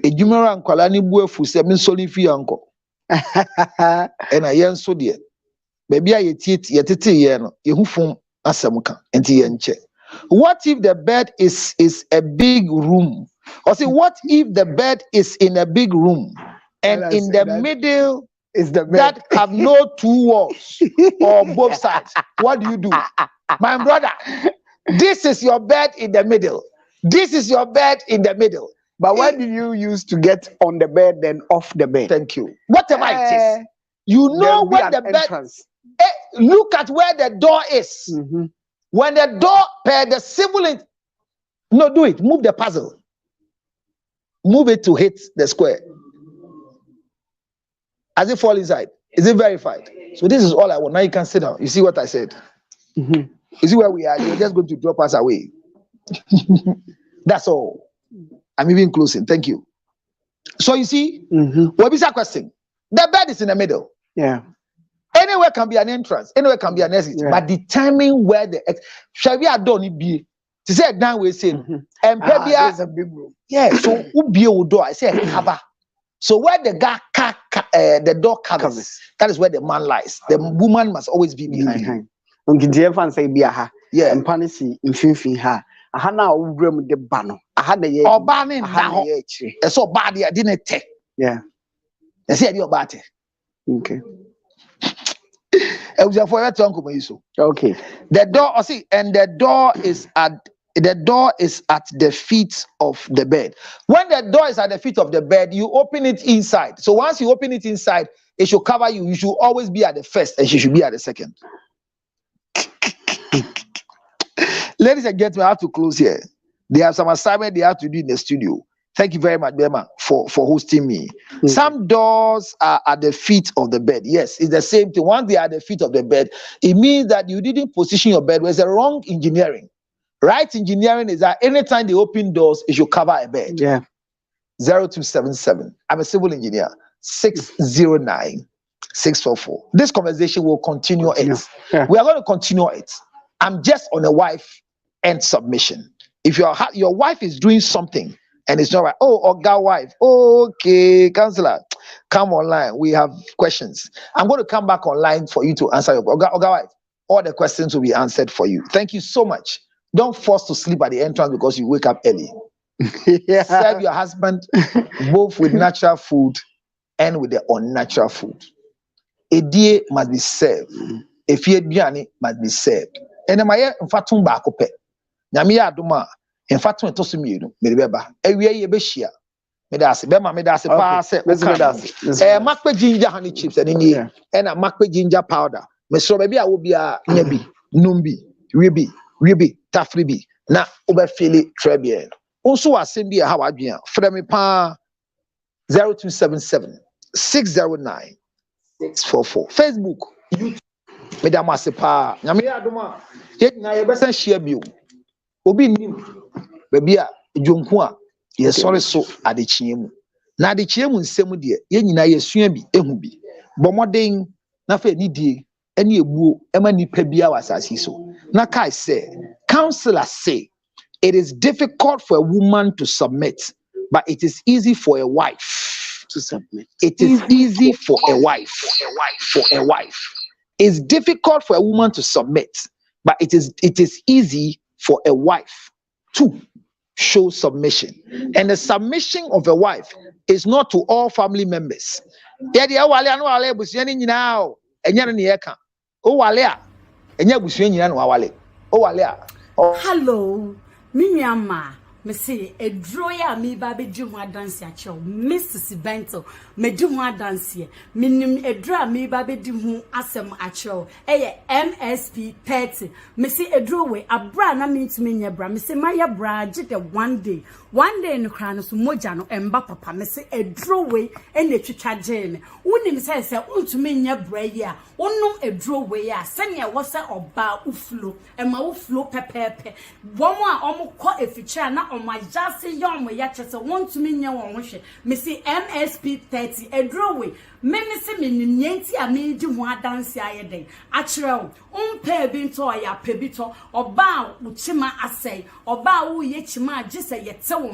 Ejumara nkwala ni bu afu se men soli fi anko. Ena yen so de. Ba bia yetete ye no, ye hufum asem kan. Enti ye nche. What if the bed is a big room? Or say what if the bed is in a big room and in the middle is the bed that have no two walls or both sides? What do you do? My brother, this is your bed in the middle. This is your bed in the middle. But what did you use to get on the bed then off the bed? Thank you. Whatever it is, you know where the bed. Look at where the door is. When the door, the civil. No, do it. Move the puzzle. Move it to hit the square. As it fall inside. Is it verified? So this is all I want. Now you can sit down. You see what I said? You see where we are? You're just going to drop us away. That's all. I'm even closing. Thank you. So you see, what is that question? The bed is in the middle. Yeah. Anywhere can be an entrance. Anywhere can be an exit. Yeah. But determine where the shall we done be. To say down we say and there's a big room. Yeah. So who be a door? I say cover. So where the guy the door covers, that is where the man lies. The woman must always be behind. Yeah. And panisi in finfin ha. Aha na owurem de ba no. Aha na ye. Oba ne nda ho. E so ba de ade na te. Yeah. E say ade oba te. Okay. For your tongue, so. Okay. The door, and the door is at the feet of the bed. When the door is at the feet of the bed, you open it inside. So once you open it inside, it should cover you. You should always be at the first, and she should be at the second. Ladies and gentlemen, I have to close here. They have some assignment they have to do in the studio. Thank you very much, Bema, for hosting me. Some doors are at the feet of the bed. Yes, it's the same thing. Once they are at the feet of the bed, it means that you didn't position your bed. There's a wrong engineering. Right engineering is that anytime they open doors, it should cover a bed. Yeah. 0277. I'm a civil engineer. 609-644. This conversation will continue it. Yeah. We are going to continue it. I'm just on a wife and submission. If your wife is doing something, and it's not right. Oh, Oga wife. Okay, counselor, come online. We have questions. I'm going to come back online for you to answer your Oga wife. All the questions will be answered for you. Thank you so much. Don't force to sleep at the entrance because you wake up early. Yeah. Serve your husband both with natural food and with the unnatural food. A day must be served. A fear must be served. And my fatum bakope. Nyamiya aduma. In fact, when to me, me remember. Every year be share. Me da se pa se. Makpe ginger honey chips and any and a makpe ginger powder. Me so baby I will be a nebi, numbi, ribi, tafribi. Na ube feel très bien. Also assembly how I be. For me pa 0277 609 644. Facebook, YouTube. Me da masepa. Nyamiya aduma. Yet na yebesen share bio. Obi nim. Baby a dwonku a ye sori so adechiemu na adechiemu nsem de ye nyina ye sua bi ehu bi bomoden na fa nidie ene ebuo ema nipa bia wasasi so na kai say counselors say it is difficult for a woman to submit but it is easy for a wife to submit. It is easy for a wife. It's difficult for a woman to submit but it is easy for a wife to show submission. And the submission of a wife is not to all family members. Hello, Minyama. Me say a drawer me baby do one dance ya chow, Mrs. Bento, me do one dance here. Minim a draw me baby do asem a chow, MSP 30. Me say a drawer, a bra na means me ya bra, me say my bra jit one day in the crown of Mojano and Bapa, me say a drawer and the chicha jane. Unim says, to me ya bra ya, no a drawer ya, send ya was a or bar uflo, and my uflo pepe. One more almost caught a feature now. My jassy young way yet want to mean your wish. Missy MSP 30 a drawway. Many semin yanty a me do one dance ya day. Actual, pair binto ya pebito or bow uchima assay or bow yechima just a yet so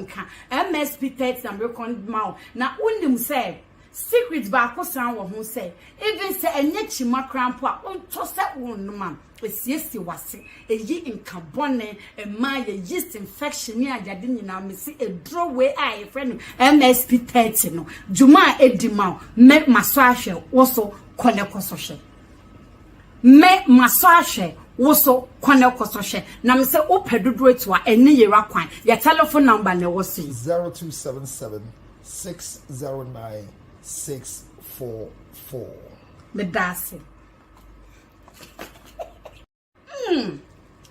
MSP 30 and recon mouth. Now, wouldn't say. Secret back was sound who say, even say a yechima crampa won't toss that one man. It's yes, was a ye in carbone, a my yeast infection near Yadina, Missy a drawway eye friend MSP 30 no. Juma Edimau, make massage also Konekososhe. Make massage woso kwane kososhe na me se opedodo etu a eni yera kwan your telephone number ne wo sei 0277 609 644 me dase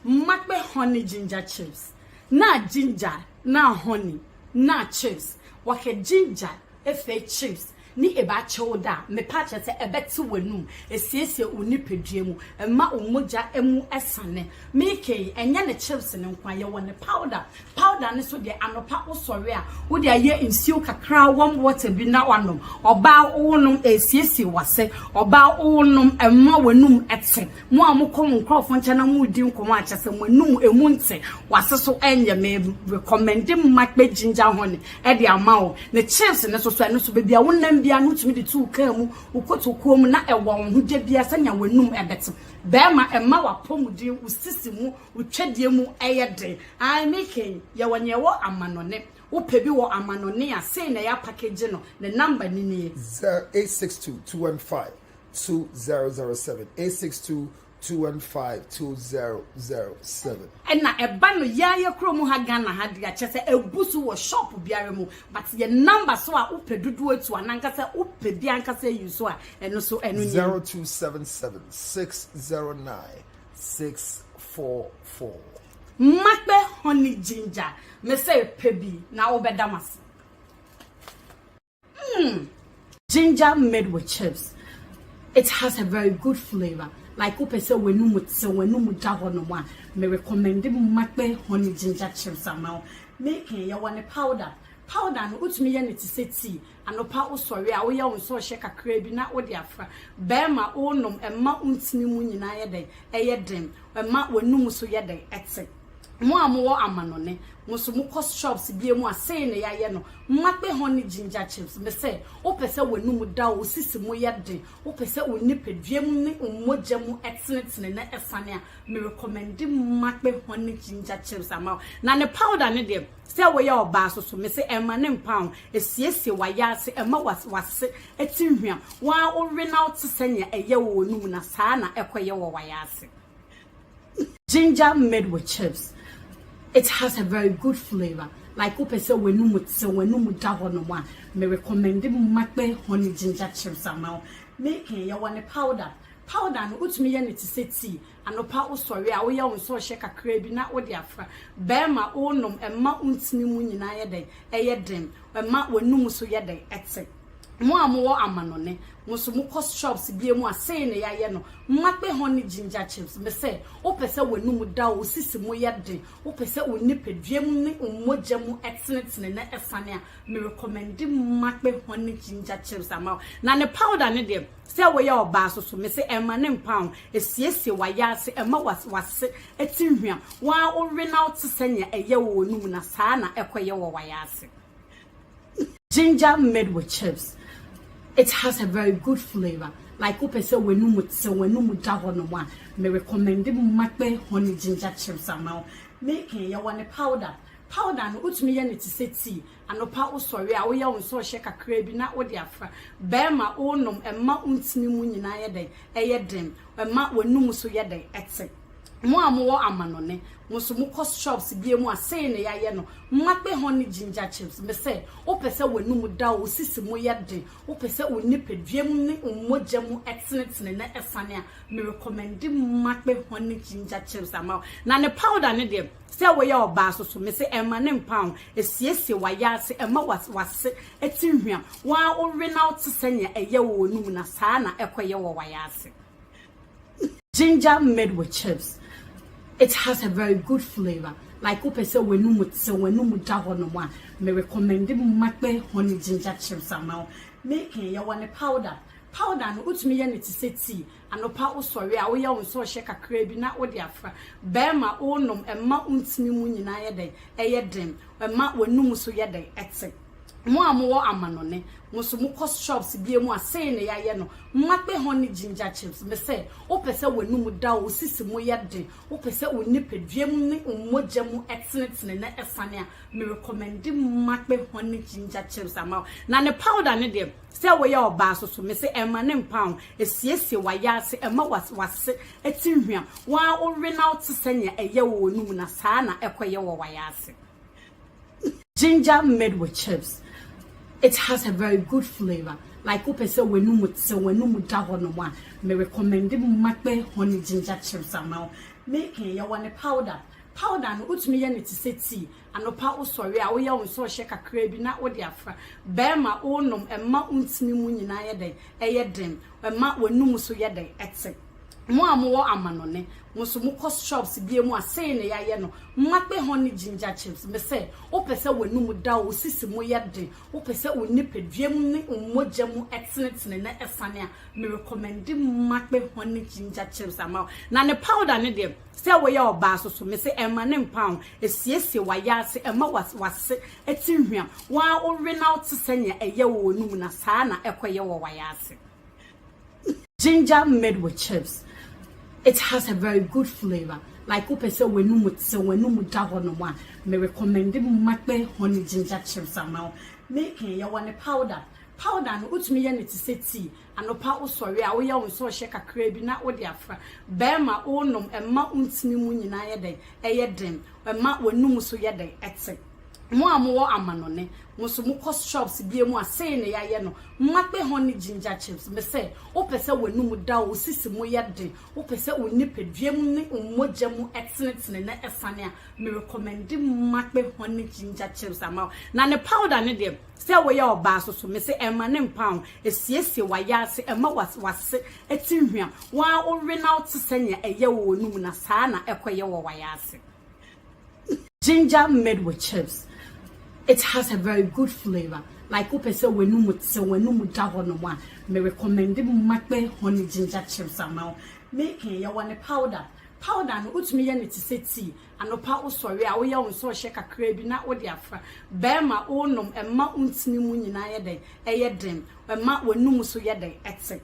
makbe honey ginger chips na ginger na honey na chips wake ginger efe chips ni eba chowda me pacha se ebeti wanum esiesie onipedue mu ema omoja emu esane meke enya ne chips ne nkwa ye won powder ne so de anopa osore a wo de aye nsuo kakra warm water bi na wanom oba wonum esiesie wase oba wonum ema wanum etse mo amokom nkrofo nche na mu di nkomo achese wanum emu nte wase so enye me recommend makbe ginger honey e de amawo ne chips ne so eno so bebia wonam bia no tumi de tu kan mu ukotokuo mu na ewo hoje bia sanya wanum ebete bema ema wapomudin usisi mu utwedie mu eyede I making ye wonye wo amanone wo pebi wo amanone a sei na ya package no the number ni ni 862 215 2007 862-215-2007. And na eba no ya kromu ha Ghana ha dia chese ebusu wo shop biare mu but ye number so a upedudu etu ananka se upedi anka se yuso a eno so eno 0277 609 644. Makbe honey ginger me say pebi na obedamas. Ginger made with chips. It has a very good flavor. Like upese wenum jaho no one. Me recommend makbe honey ginger chips amount. Making ya one powder. Powder no utumi ya niti se tea. Anopa usori a wo ya unso sheka krebi na odi afra. Bema onom emma untimi mu nyina yede. Eye dem. Emma wenum so yede etse. Mo amowo amanone muso mu cost shops bie mu asay na yaye no makbe honey ginger chips me say opese wanum da o sisi mu yede opese onipadua mu ne ummoja mu etnetne na efane a me recommend makbe honey ginger chips ama na ne powder ne de say we ya oba so me say ema ne pound esiesie wayase ema wase etinhua wa ore na otsenya eye wo onum na saa na ekoye wo wayase. Ginger made with chips. It has a very good flavor. Like upese wenum jaho no one. Me recommend makbe honey ginger chips amount. Making ya one powder. Powder no utumi ya niti se tea. Anopa usori a wo ya unso sheka krebi na odi afra. Bema onom emma untimi mu nyina yede. Eye dem. Emma wenum so yede etse. Mo amowo amanone muso mu cost shops bie mu asay na yaye no makbe honey ginger chips me say opese wanum da o sisi mu yede opese onipadua mu ne ummoja mu etnetne na efane a me recommend makbe honey ginger chips ama na ne powder ne de say we ya oba so me say ema ne pound esiesie wayase ema wase etinhua wa ore na otsenya eye wo onum na saa na ekoye wo wayase. Ginger made with chips. It has a very good flavor. Like upese wenum jaho no one. Me recommend makbe honey ginger chips amount. Making ya one powder. Powder no utumi ya niti se tea. Anopa usori a wo ya unso sheka krebi na odi afra. Bema onom emma untimi mu nyina yede. Eye dem. Emma wenum so yede etse. Mo amowo amanone muso mu cost shops bie mu asay na yaye no makbe honey ginger chips me say opese wanum da o sisi mu yede opese onipadua mu ne ummoja mu etnetne na efane a me recommend makbe honey ginger chips ama na ne powder ne de say we ya oba so me say ema ne pound esiesie wayase ema wase etinhua wa ore na otsenya eye wo onum na saa na ekoye wo wayase. Ginger made with chips. It has a very good flavor. Like upese wenum jaho no one. Me recommend makbe honey ginger chips amount. Making ya one powder. Powder no utumi ya niti se tea. Anopa usori a wo ya unso sheka krebi na odi afra. Bema onom emma untimi mu nyina yede. Eye dem. Emma wenum so yede etse. Mo amowo amanone muso mu cost shops bie mu asay na yaye no makbe honey ginger chips me say opese wanum da o sisi mu yede opese onipadua mu ne ummoja mu etnetne na efane a me recommend makbe honey ginger chips ama na ne powder ne de Say we your bass so me say Emma nem pound esiesie wayase Emma wase etinhwam wa ore na to senya eye wo num na saa na ekoye wo wayase. Ginger made with chips. It has a very good flavor. Like upese wenum da ho no one. Me recommend makbe honey ginger chips amount. Making your one powder. Powder no utumi ye ne ti se tea. Anopa wo sori a wo ye won so hye kakra bi na wo de afra. Bema onom emma untimi mu nyina ye den. Eye den. Emma wenum so ye den etse. Mo amowo amanone. Mo so mo cost shops bi emu asay ne yaye no. Makbe honey ginger chips. Me say opese wenum da wo sisi mo ye den. Opese oni pedwam ne ummoja mu etsenetene na efane a me recommend makbe honey ginger chips ama. Na ne powder ne de say we your bass so me say Emma nem pound esiesie wayase Emma wase etinhwam wa ore na to senya eye wo num na saa na ekoye wo wayase. Ginger made with chips. It has a very good flavor. Like upese wenum da ho no one. Me recommend makbe honey ginger chips amount. Making your one powder. Powder no utumi ye ne ti se tea. Anopa wo sori a wo ye won so hye kakra bi na wo de afra. Bema onom emma untimi mu nyina ye den. Eye den. Emma wenum so ye den etse. Mo amowo amanone. Mo so mo cost shops bi emu asay ne yaye no. Makbe honey ginger chips. Me say opese wenum da wo sisi mo ye den. Opese oni pedwam ne ummoja mu etsenetene na efane a me recommend makbe honey ginger chips ama. Na ne powder ne de say we your bass so me say Emma nem pound esiesie wayase Emma wase etinhwam wa ore na to senya eye wo num na saa na ekoye wo wayase. Ginger made with chips. It has a very good flavor. Like upese wenum da ho no one. Me recommend makbe honey ginger chips amount. Making your one powder. Powder no utumi ye ne ti se tea. Anopa wo sori a wo ye won so hye kakra bi na wo de afra. Bema onom emma untimi mu nyina ye den. Eye den. Emma wenum so ye den etse.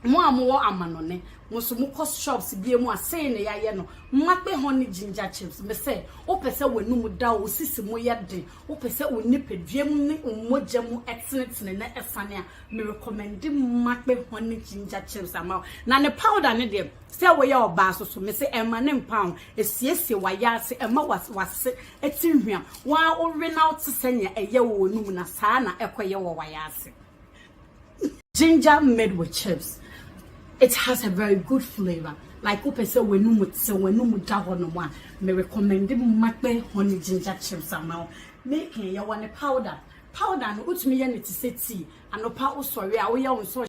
Mo amowo amanone. Mo so mo cost shops bi emu asay ne yaye no. Makbe honey ginger chips. Me say opese wenum da wo sisi mo ye den. Opese oni pedwam ne ummoja mu etsenetene na efane a me recommend makbe honey ginger chips ama. Na ne powder ne de say we your bass so me say Emma nem pound esiesie wayase Emma wase etinhwam wa ore na to senya eye wo num na saa na ekoye wo wayase. Ginger made with chips. It has a very good flavor. Like upese wenum da ho no one. Me recommend makbe honey ginger chips amount. Making your one powder. Powder no utumi ye ne ti se tea. Anopa wo sori a wo ye won so